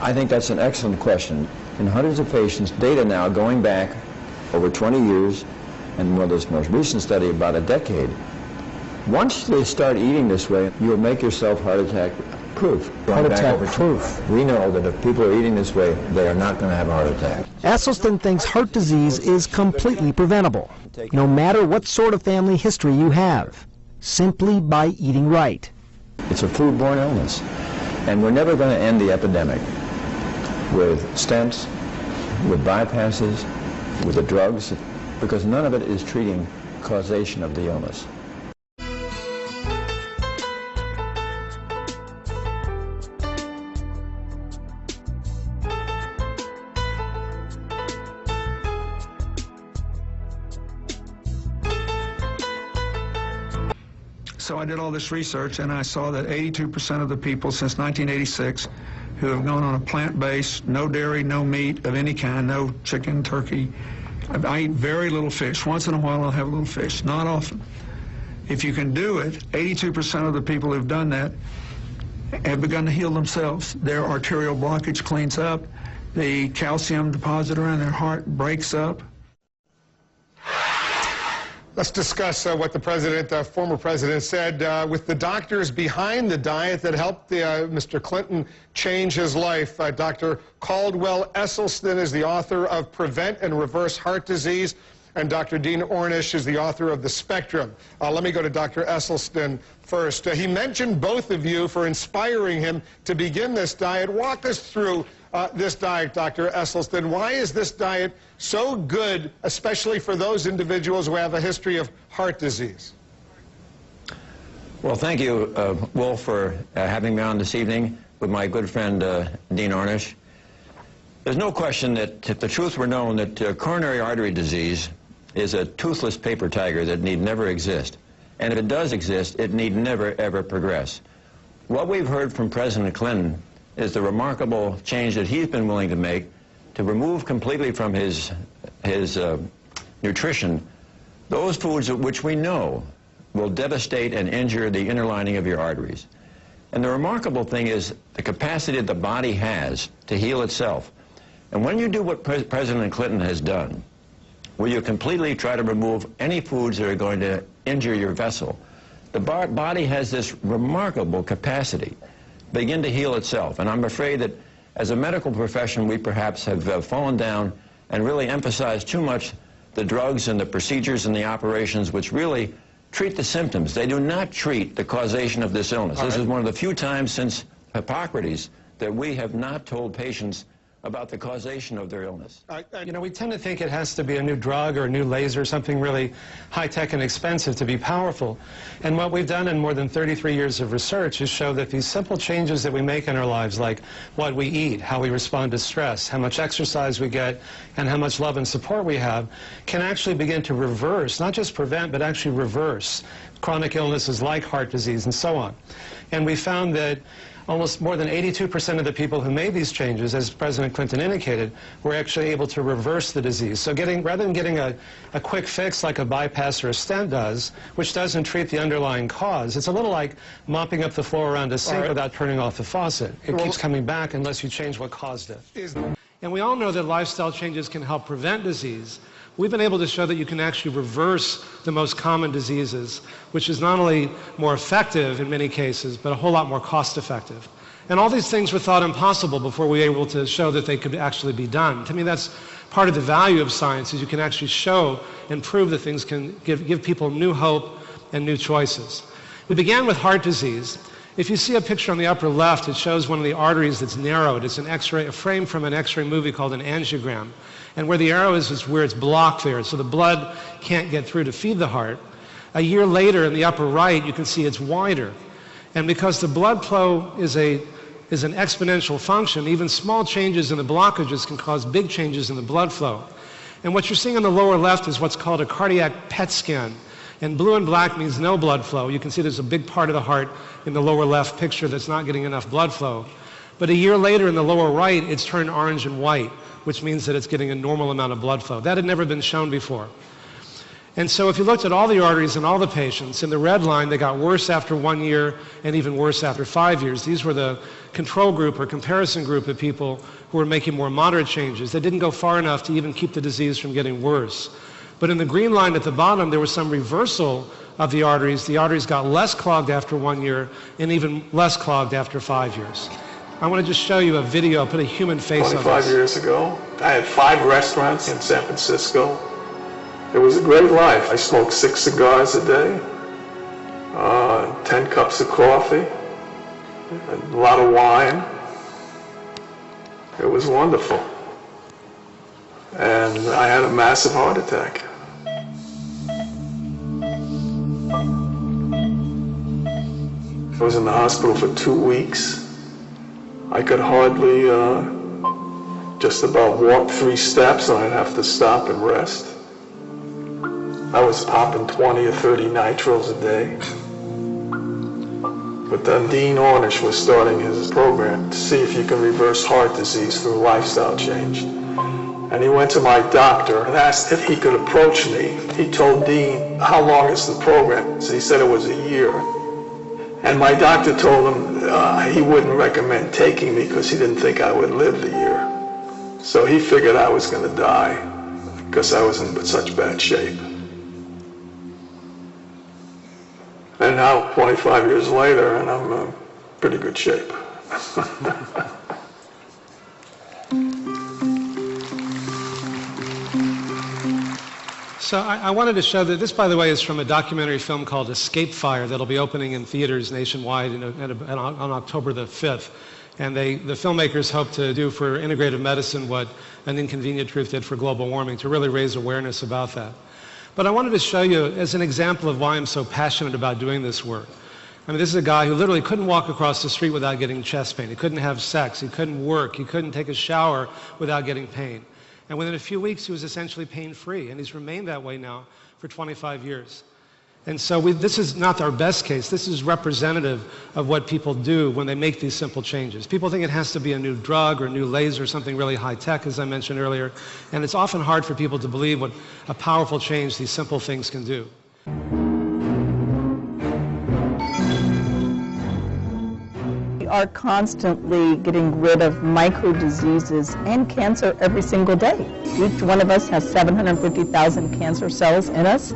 Speaker 22: I think that's an excellent question. In hundreds of patients, data now going back over 20 years, and this most recent study about a decade, once they start eating this way, you'll make yourself heart attack proof.
Speaker 2: Heart attack proof.
Speaker 22: We know that if people are eating this way, they are not going to have a heart attack.
Speaker 14: Esselstyn thinks heart disease is completely preventable, no matter what sort of family history you have, simply by eating right.
Speaker 22: It's a foodborne illness, and we're never going to end the epidemic with stents, with bypasses, with the drugs, because none of it is treating causation of the illness.
Speaker 16: So I did all this research, and I saw that 82% of the people since 1986 who have gone on a plant-based, no dairy, no meat of any kind, no chicken, turkey. I eat very little fish. Once in a while I'll have a little fish, not often. If you can do it, 82% of the people who've done that have begun to heal themselves. Their arterial blockage cleans up, the calcium deposit around their heart breaks up.
Speaker 18: Let's discuss what the former president said with the doctors behind the diet that helped Mr. Clinton change his life. Dr. Caldwell Esselstyn is the author of Prevent and Reverse Heart Disease, and Dr. Dean Ornish is the author of The Spectrum. Let me go to Dr. Esselstyn first. He mentioned both of you for inspiring him to begin this diet. Walk us through this diet, Dr. Esselstyn. Why is this diet so good, especially for those individuals who have a history of heart disease?
Speaker 22: Well, thank you, Wolf, for having me on this evening with my good friend Dean Ornish. There's no question that if the truth were known that coronary artery disease is a toothless paper tiger that need never exist. And if it does exist, it need never, ever progress. What we've heard from President Clinton is the remarkable change that he's been willing to make to remove completely from his nutrition those foods which we know will devastate and injure the inner lining of your arteries. And the remarkable thing is the capacity that the body has to heal itself. And when you do what President Clinton has done, where you completely try to remove any foods that are going to injure your vessel, the body has this remarkable capacity to begin to heal itself. And I'm afraid that as a medical profession, we perhaps have fallen down and really emphasized too much the drugs and the procedures and the operations which really treat the symptoms. They do not treat the causation of this illness. This is one of the few times since Hippocrates that we have not told patients about the causation of their illness.
Speaker 10: You know, we tend to think it has to be a new drug or a new laser, something really high-tech and expensive to be powerful. And what we've done in more than 33 years of research is show that these simple changes that we make in our lives, like what we eat, how we respond to stress, how much exercise we get, and how much love and support we have, can actually begin to reverse, not just prevent, but actually reverse chronic illnesses like heart disease and so on. And we found that almost more than 82% of the people who made these changes, as President Clinton indicated, were actually able to reverse the disease. So rather than getting a quick fix like a bypass or a stent does, which doesn't treat the underlying cause, it's a little like mopping up the floor around a sink without turning off the faucet. It keeps coming back unless you change what caused it. And we all know that lifestyle changes can help prevent disease. We've been able to show that you can actually reverse the most common diseases, which is not only more effective in many cases, but a whole lot more cost effective. And all these things were thought impossible before we were able to show that they could actually be done. To me, that's part of the value of science, is you can actually show and prove that things can give people new hope and new choices. We began with heart disease. If you see a picture on the upper left, it shows one of the arteries that's narrowed. It's an X-ray, a frame from an X-ray movie called an angiogram. And where the arrow is where it's blocked there, so the blood can't get through to feed the heart. A year later, in the upper right, you can see it's wider.
Speaker 8: And because the blood flow is an exponential function, even small changes in the blockages can cause big changes in the blood flow. And what you're seeing on the lower left is what's called a cardiac PET scan. And blue and black means no blood flow. You can see there's a big part of the heart in the lower left picture that's not getting enough blood flow. But a year later in the lower right, it's turned orange and white, which means that it's getting a normal amount of blood flow. That had never been shown before. And so if you looked at all the arteries in all the patients, in the red line, they got worse after 1 year and even worse after 5 years. These were the control group or comparison group of people who were making more moderate changes. They didn't go far enough to even keep the disease from getting worse. But in the green line at the bottom, there was some reversal of the arteries. The arteries got less clogged after 1 year and even less clogged after 5 years. I want to just show you a video, put a human face on this.
Speaker 20: 25 years ago, I had 5 restaurants in San Francisco. It was a great life. I smoked 6 cigars a day, 10 cups of coffee, a lot of wine. It was wonderful. And I had a massive heart attack. I was in the hospital for 2 weeks. I could hardly just about walk 3 steps, and I'd have to stop and rest. I was popping 20 or 30 nitros a day. But then Dean Ornish was starting his program to see if you can reverse heart disease through lifestyle change. And he went to my doctor and asked if he could approach me. He told Dean, how long is the program? So he said it was a year. And my doctor told him he wouldn't recommend taking me because he didn't think I would live the year. So he figured I was going to die because I was in such bad shape. And now, 25 years later, and I'm in pretty good shape.
Speaker 8: So I wanted to show that this, by the way, is from a documentary film called Escape Fire that'll be opening in theaters nationwide on October the 5th. And the filmmakers hope to do for integrative medicine what An Inconvenient Truth did for global warming, to really raise awareness about that. But I wanted to show you as an example of why I'm so passionate about doing this work. I mean, this is a guy who literally couldn't walk across the street without getting chest pain. He couldn't have sex. He couldn't work. He couldn't take a shower without getting pain. And within a few weeks, he was essentially pain-free. And he's remained that way now for 25 years. And so this is not our best case. This is representative of what people do when they make these simple changes. People think it has to be a new drug or a new laser, something really high-tech, as I mentioned earlier. And it's often hard for people to believe what a powerful change these simple things can do.
Speaker 6: We are constantly getting rid of micro-diseases and cancer every single day. Each one of us has 750,000 cancer cells in us.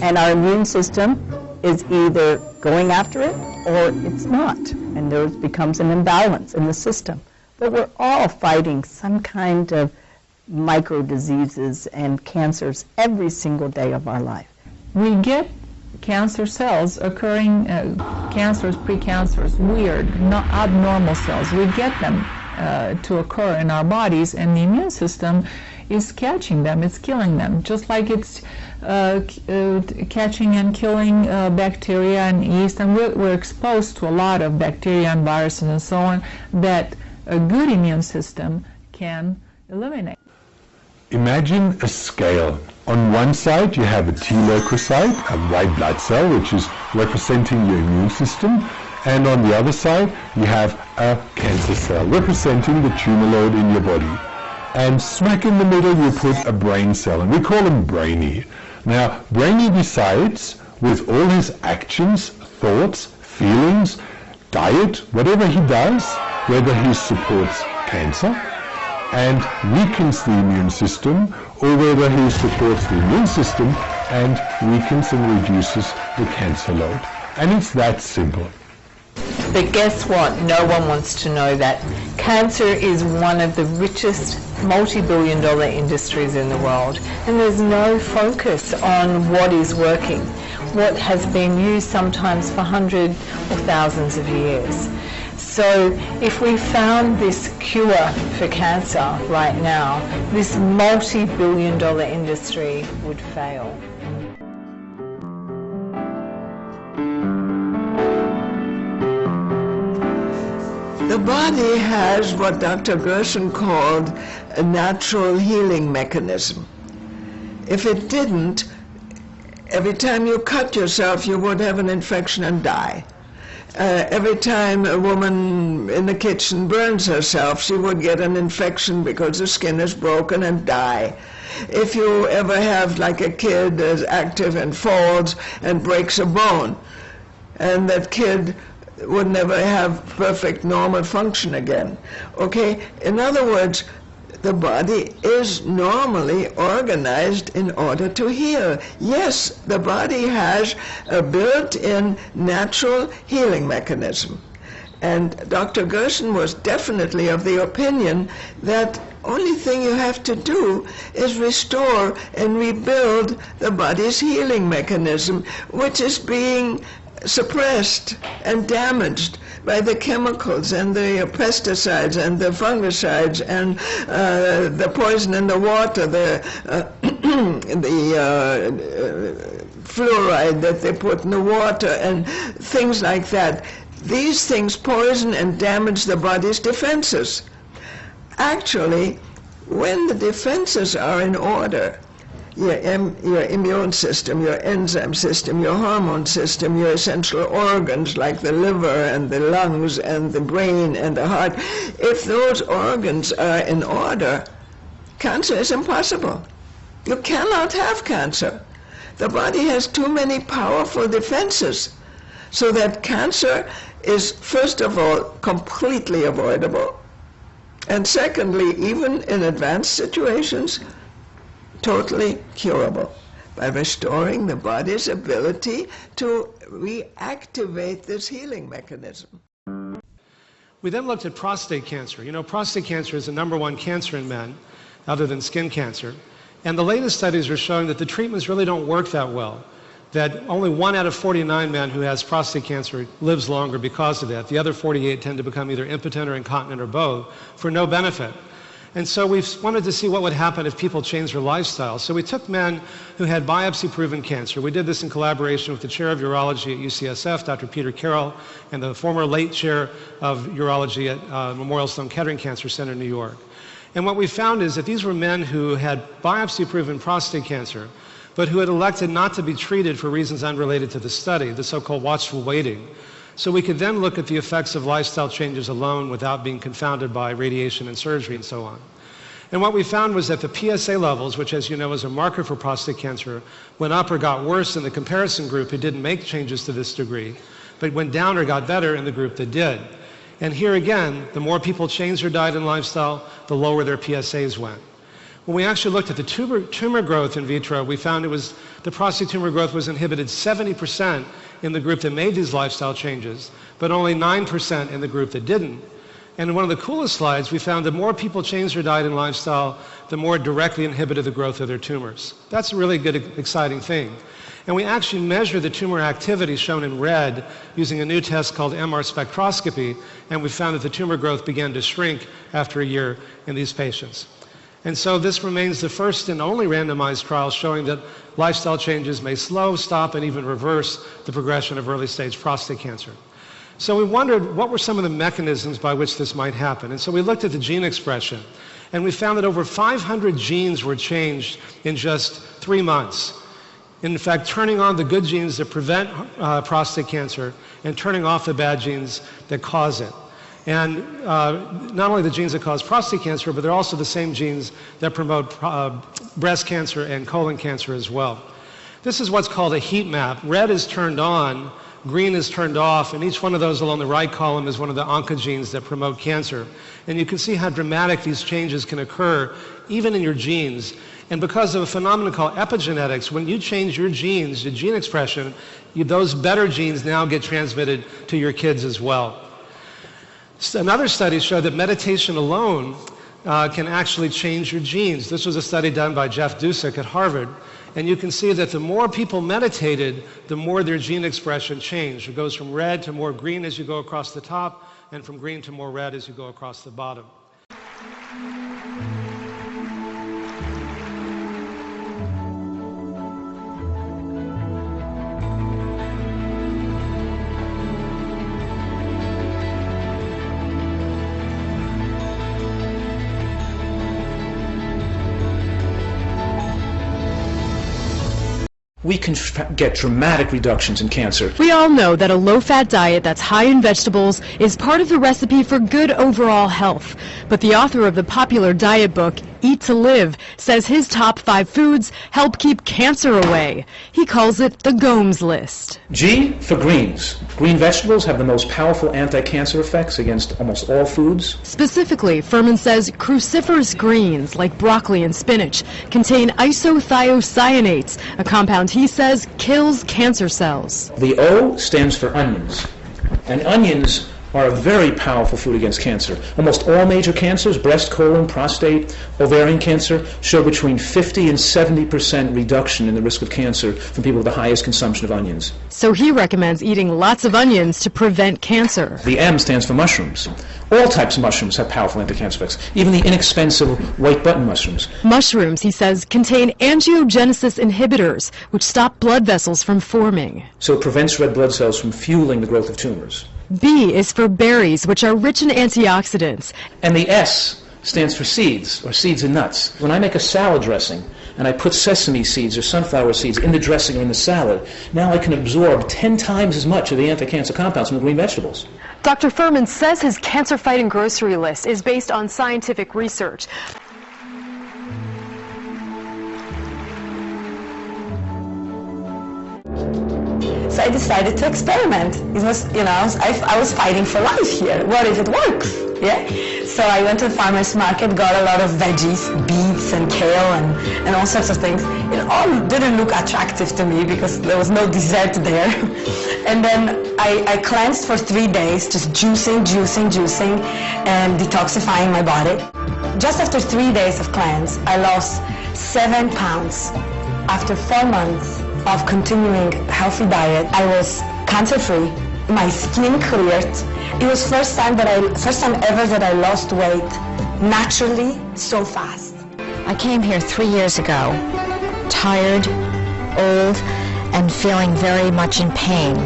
Speaker 6: And our immune system is either going after it or it's not. And there becomes an imbalance in the system. But we're all fighting some kind of micro-diseases and cancers every single day of our life.
Speaker 21: We get cancer cells occurring, cancers, precancers, weird, not abnormal cells. We get them to occur in our bodies, and the immune system is catching them, it's killing them, just like it's catching and killing bacteria and yeast, and we're exposed to a lot of bacteria and viruses and so on that a good immune system can eliminate.
Speaker 24: Imagine a scale. On one side you have a T leukocyte, a white blood cell, which is representing your immune system, and on the other side you have a cancer cell, representing the tumor load in your body. And smack in the middle you put a brain cell, and we call him Brainy. Now, Brainy decides with all his actions, thoughts, feelings, diet, whatever he does, whether he supports cancer and weakens the immune system, or whether he supports the immune system and weakens and reduces the cancer load. And it's that simple.
Speaker 25: But guess what? No one wants to know that. Cancer is one of the richest multi-billion-dollar industries in the world, and there's no focus on what is working, what has been used sometimes for hundreds or thousands of years. So if we found this cure for cancer right now, this multi-billion-dollar industry would fail.
Speaker 1: The body has what Dr. Gerson called a natural healing mechanism. If it didn't, every time you cut yourself, you would have an infection and die. Every time a woman in the kitchen burns herself, she would get an infection because the skin is broken and die. If you ever have, like a kid is active and falls and breaks a bone, and that kid would never have perfect normal function again. Okay? In other words, the body is normally organized in order to heal. Yes, the body has a built-in natural healing mechanism. And Dr. Gerson was definitely of the opinion that only thing you have to do is restore and rebuild the body's healing mechanism, which is being suppressed and damaged by the chemicals and the pesticides and the fungicides and the poison in the water, the fluoride that they put in the water and things like that. These things poison and damage the body's defenses. Actually, when the defenses are in order, your immune system, your enzyme system, your hormone system, your essential organs like the liver and the lungs and the brain and the heart, if those organs are in order, cancer is impossible. You cannot have cancer. The body has too many powerful defenses, so that cancer is, first of all, completely avoidable, and secondly, even in advanced situations, totally curable by restoring the body's ability to reactivate this healing mechanism.
Speaker 8: We then looked at prostate cancer. You know, prostate cancer is the #1 cancer in men, other than skin cancer. And the latest studies are showing that the treatments really don't work that well, that only 1 out of 49 men who has prostate cancer lives longer because of that. The other 48 tend to become either impotent or incontinent or both for no benefit. And so we wanted to see what would happen if people changed their lifestyle. So we took men who had biopsy-proven cancer. We did this in collaboration with the chair of urology at UCSF, Dr. Peter Carroll, and the former late chair of urology at Memorial Sloan Kettering Cancer Center in New York. And what we found is that these were men who had biopsy-proven prostate cancer, but who had elected not to be treated for reasons unrelated to the study, the so-called watchful waiting. So we could then look at the effects of lifestyle changes alone without being confounded by radiation and surgery and so on. And what we found was that the PSA levels, which as you know is a marker for prostate cancer, went up or got worse in the comparison group who didn't make changes to this degree, but went down or got better in the group that did. And here again, the more people changed their diet and lifestyle, the lower their PSAs went. When we actually looked at the tumor growth in vitro, we found the prostate tumor growth was inhibited 70% in the group that made these lifestyle changes, but only 9% in the group that didn't. And in one of the coolest slides, we found that more people changed their diet and lifestyle, the more it directly inhibited the growth of their tumors. That's a really good, exciting thing. And we actually measured the tumor activity shown in red using a new test called MR spectroscopy, and we found that the tumor growth began to shrink after a year in these patients. And so this remains the first and only randomized trial showing that lifestyle changes may slow, stop, and even reverse the progression of early-stage prostate cancer. So we wondered what were some of the mechanisms by which this might happen. And so we looked at the gene expression, and we found that over 500 genes were changed in just 3 months. In fact, turning on the good genes that prevent prostate cancer and turning off the bad genes that cause it. And not only the genes that cause prostate cancer, but they're also the same genes that promote breast cancer and colon cancer as well. This is what's called a heat map. Red is turned on, green is turned off, and each one of those along the right column is one of the oncogenes that promote cancer. And you can see how dramatic these changes can occur even in your genes. And because of a phenomenon called epigenetics, when you change your genes, the gene expression, those better genes now get transmitted to your kids as well. Another study showed that meditation alone can actually change your genes. This was a study done by Jeff Dusek at Harvard. And you can see that the more people meditated, the more their gene expression changed. It goes from red to more green as you go across the top, and from green to more red as you go across the bottom.
Speaker 4: we can get dramatic reductions in cancer.
Speaker 7: We all know that a low-fat diet that's high in vegetables is part of the recipe for good overall health. But the author of the popular diet book, Eat to Live, says his top 5 foods help keep cancer away. He calls it the Gomes list.
Speaker 4: G for greens. Green vegetables have the most powerful anti-cancer effects against almost all foods.
Speaker 7: Specifically, Furman says cruciferous greens like broccoli and spinach contain isothiocyanates, a compound he says kills cancer cells.
Speaker 4: The O stands for onions, and onions are a very powerful food against cancer. Almost all major cancers, breast, colon, prostate, ovarian cancer, show between 50 and 70% reduction in the risk of cancer from people with the highest consumption of onions.
Speaker 7: So he recommends eating lots of onions to prevent cancer.
Speaker 4: The M stands for mushrooms. All types of mushrooms have powerful anti-cancer effects, even the inexpensive white button mushrooms.
Speaker 7: Mushrooms, he says, contain angiogenesis inhibitors, which stop blood vessels from forming.
Speaker 4: So it prevents red blood cells from fueling the growth of tumors.
Speaker 7: B is for berries, which are rich in antioxidants.
Speaker 4: And the S stands for seeds, or seeds and nuts. When I make a salad dressing, and I put sesame seeds or sunflower seeds in the dressing or in the salad, now I can absorb 10 times as much of the anti-cancer compounds from the green vegetables.
Speaker 7: Dr. Furman says his cancer-fighting grocery list is based on scientific research.
Speaker 9: So I decided to experiment. It was, I was fighting for life here. What if it works? Yeah. So I went to the farmer's market, got a lot of veggies, beets and kale and all sorts of things. It all didn't look attractive to me because there was no dessert there. And then I cleansed for 3 days, just juicing and detoxifying my body. Just after 3 days of cleanse, I lost 7 pounds. After 4 months of continuing healthy diet, I was cancer-free. My skin cleared. It was first time ever that I lost weight naturally so fast.
Speaker 19: I came here 3 years ago, tired, old, and feeling very much in pain.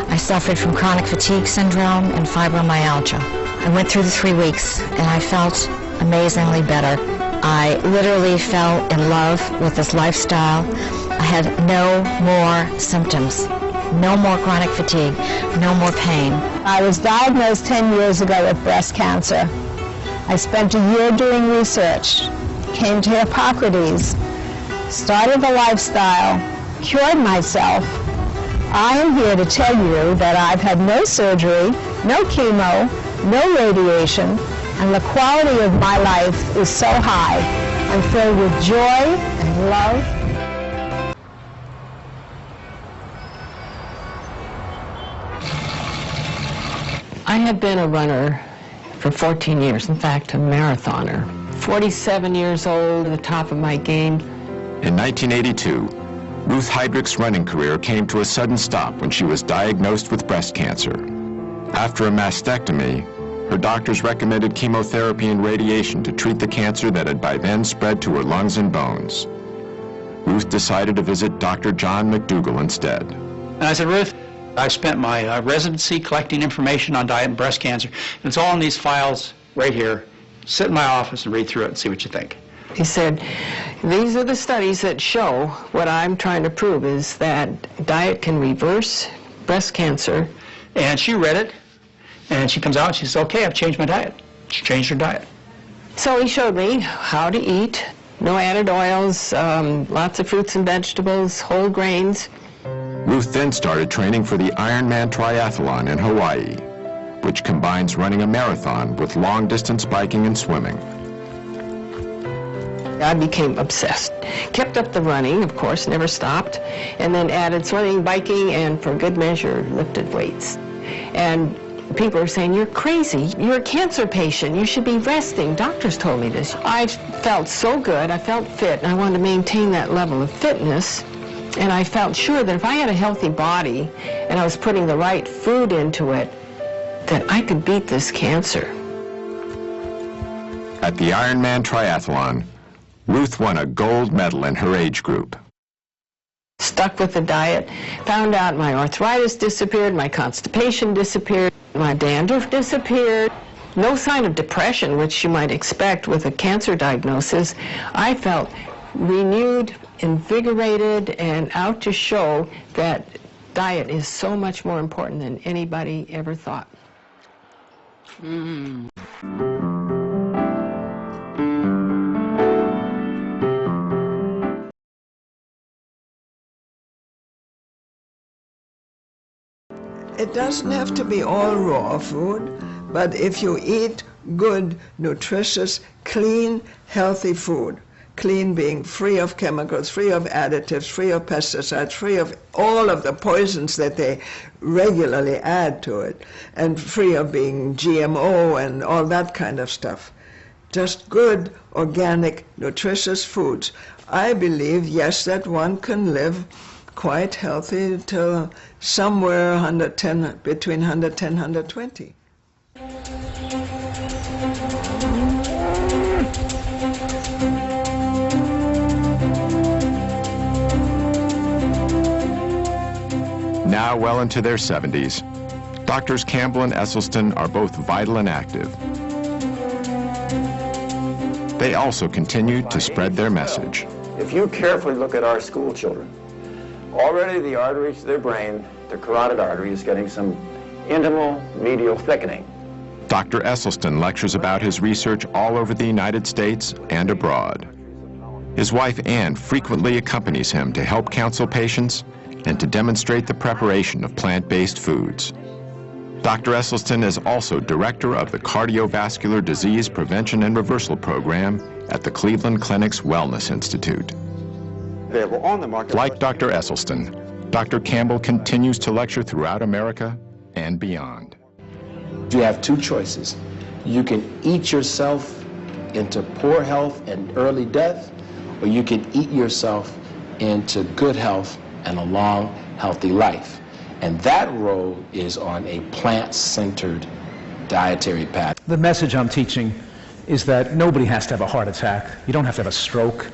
Speaker 19: I suffered from chronic fatigue syndrome and fibromyalgia. I went through the 3 weeks and I felt amazingly better. I literally fell in love with this lifestyle. I had no more symptoms, no more chronic fatigue, no more pain.
Speaker 23: I was diagnosed 10 years ago with breast cancer. I spent a year doing research, came to Hippocrates, started the lifestyle, cured myself. I am here to tell you that I've had no surgery, no chemo, no radiation, and the quality of my life is so high. I'm filled with joy and love.
Speaker 25: I have been a runner for 14 years, in fact, a marathoner. 47 years old, at the top of my game.
Speaker 11: In 1982, Ruth Heydrich's running career came to a sudden stop when she was diagnosed with breast cancer. After a mastectomy, her doctors recommended chemotherapy and radiation to treat the cancer that had by then spread to her lungs and bones. Ruth decided to visit Dr. John McDougall instead.
Speaker 26: And I said, Ruth, I spent my residency collecting information on diet and breast cancer. And it's all in these files right here. Sit in my office and read through it and see what you think.
Speaker 25: He said, these are the studies that show what I'm trying to prove is that diet can reverse breast cancer.
Speaker 26: And she read it, and she comes out and she says, okay, I've changed my diet. She changed her diet.
Speaker 25: So he showed me how to eat, no added oils, lots of fruits and vegetables, whole grains.
Speaker 11: Ruth then started training for the Ironman Triathlon in Hawaii, which combines running a marathon with long-distance biking and swimming.
Speaker 25: I became obsessed. Kept up the running, of course, never stopped, and then added swimming, biking, and for good measure, lifted weights. And people are saying, you're crazy. You're a cancer patient. You should be resting. Doctors told me this. I felt so good. I felt fit, and I wanted to maintain that level of fitness. And I felt sure that if I had a healthy body and I was putting the right food into it, that I could beat this cancer.
Speaker 11: At the Ironman Triathlon, Ruth won a gold medal in her age group.
Speaker 25: Stuck with the diet, found out my arthritis disappeared, my constipation disappeared, my dandruff disappeared. No sign of depression, which you might expect with a cancer diagnosis. I felt
Speaker 3: renewed, invigorated, and out to show that diet is so much more important than anybody ever thought.
Speaker 1: It doesn't have to be all raw food, but if you eat good, nutritious, clean, healthy food, clean being free of chemicals, free of additives, free of pesticides, free of all of the poisons that they regularly add to it, and free of being GMO and all that kind of stuff. Just good, organic, nutritious foods. I believe, yes, that one can live quite healthy till somewhere 110, between 110 and 120.
Speaker 11: Now well into their 70s, Doctors Campbell and Esselstyn are both vital and active. They also continued to spread their message.
Speaker 22: If you carefully look at our school children, already the arteries to their brain, the carotid artery, is getting some intimal medial thickening.
Speaker 11: Dr. Esselstyn lectures about his research all over the United States and abroad. His wife Ann frequently accompanies him to help counsel patients and to demonstrate the preparation of plant-based foods. Dr. Esselstyn is also director of the Cardiovascular Disease Prevention and Reversal Program at the Cleveland Clinic's Wellness Institute. Like Dr. Esselstyn, Dr. Campbell continues to lecture throughout America and beyond.
Speaker 5: You have two choices. You can eat yourself into poor health and early death, or you can eat yourself into good health and a long, healthy life. And that road is on a plant-centered dietary path.
Speaker 4: The message I'm teaching is that nobody has to have a heart attack. You don't have to have a stroke.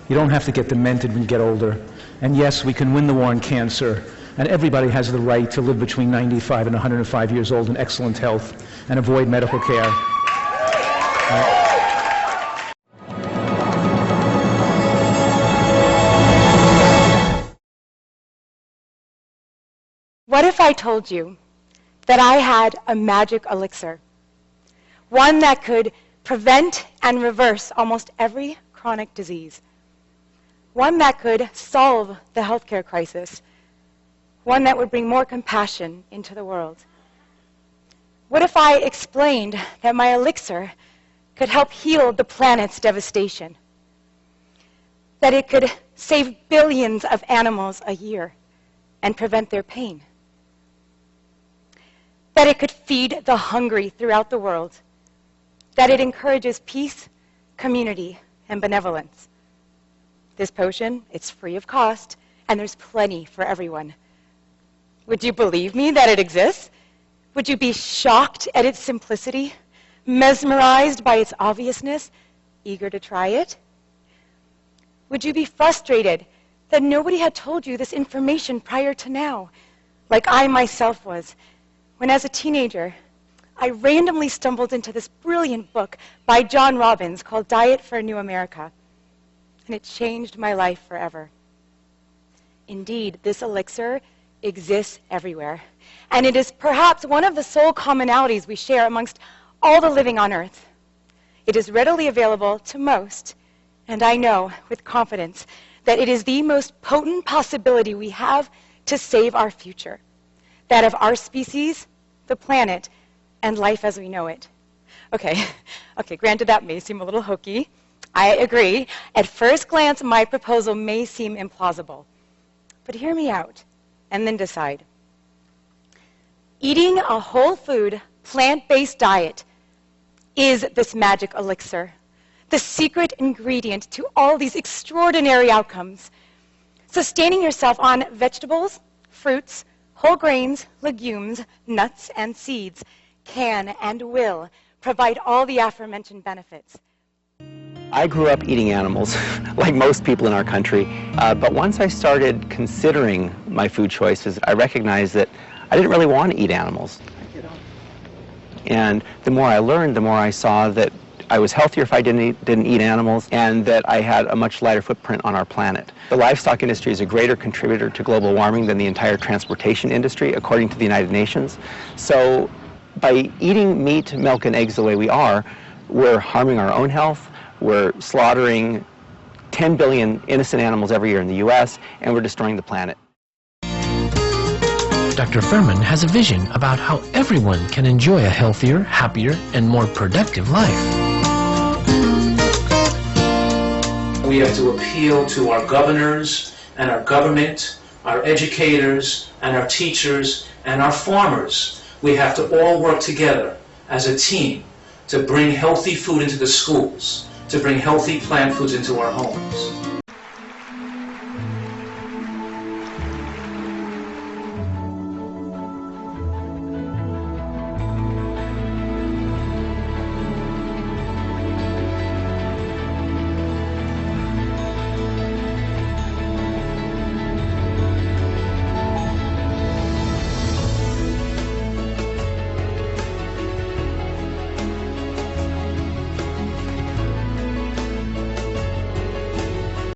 Speaker 4: You don't have to get demented when you get older. And yes, we can win the war on cancer. And everybody has the right to live between 95 and 105 years old in excellent health and avoid medical care.
Speaker 7: What if I told you that I had a magic elixir? One that could prevent and reverse almost every chronic disease. One that could solve the healthcare crisis. One that would bring more compassion into the world. What if I explained that my elixir could help heal the planet's devastation? That it could save billions of animals a year and prevent their pain? That it could feed the hungry throughout the world? That it encourages peace, community, and benevolence? This potion, it's free of cost, and there's plenty for everyone. Would you believe me that it exists? Would you be shocked at its simplicity, mesmerized by its obviousness, eager to try it? Would you be frustrated that nobody had told you this information prior to now, like I myself was, when as a teenager, I randomly stumbled into this brilliant book by John Robbins called Diet for a New America, and it changed my life forever. Indeed, this elixir exists everywhere, and it is perhaps one of the sole commonalities we share amongst all the living on Earth. It is readily available to most, and I know with confidence that it is the most potent possibility we have to save our future, that of our species, the planet, and life as we know it. Okay, granted that may seem a little hokey. I agree. At first glance, my proposal may seem implausible. But hear me out, and then decide. Eating a whole food, plant-based diet is this magic elixir, the secret ingredient to all these extraordinary outcomes. Sustaining yourself on vegetables, fruits, whole grains, legumes, nuts, and seeds can and will provide all the aforementioned benefits.
Speaker 2: I grew up eating animals, like most people in our country, but once I started considering my food choices, I recognized that I didn't really want to eat animals. And the more I learned, the more I saw that I was healthier if I didn't eat animals, and that I had a much lighter footprint on our planet. The livestock industry is a greater contributor to global warming than the entire transportation industry, according to the United Nations. So by eating meat, milk, and eggs the way we are, we're harming our own health, we're slaughtering 10 billion innocent animals every year in the U.S., and we're destroying the planet.
Speaker 12: Dr. Furman has a vision about how everyone can enjoy a healthier, happier, and more productive life.
Speaker 4: We have to appeal to our governors and our government, our educators and our teachers and our farmers. We have to all work together as a team to bring healthy food into the schools, to bring healthy plant foods into our homes.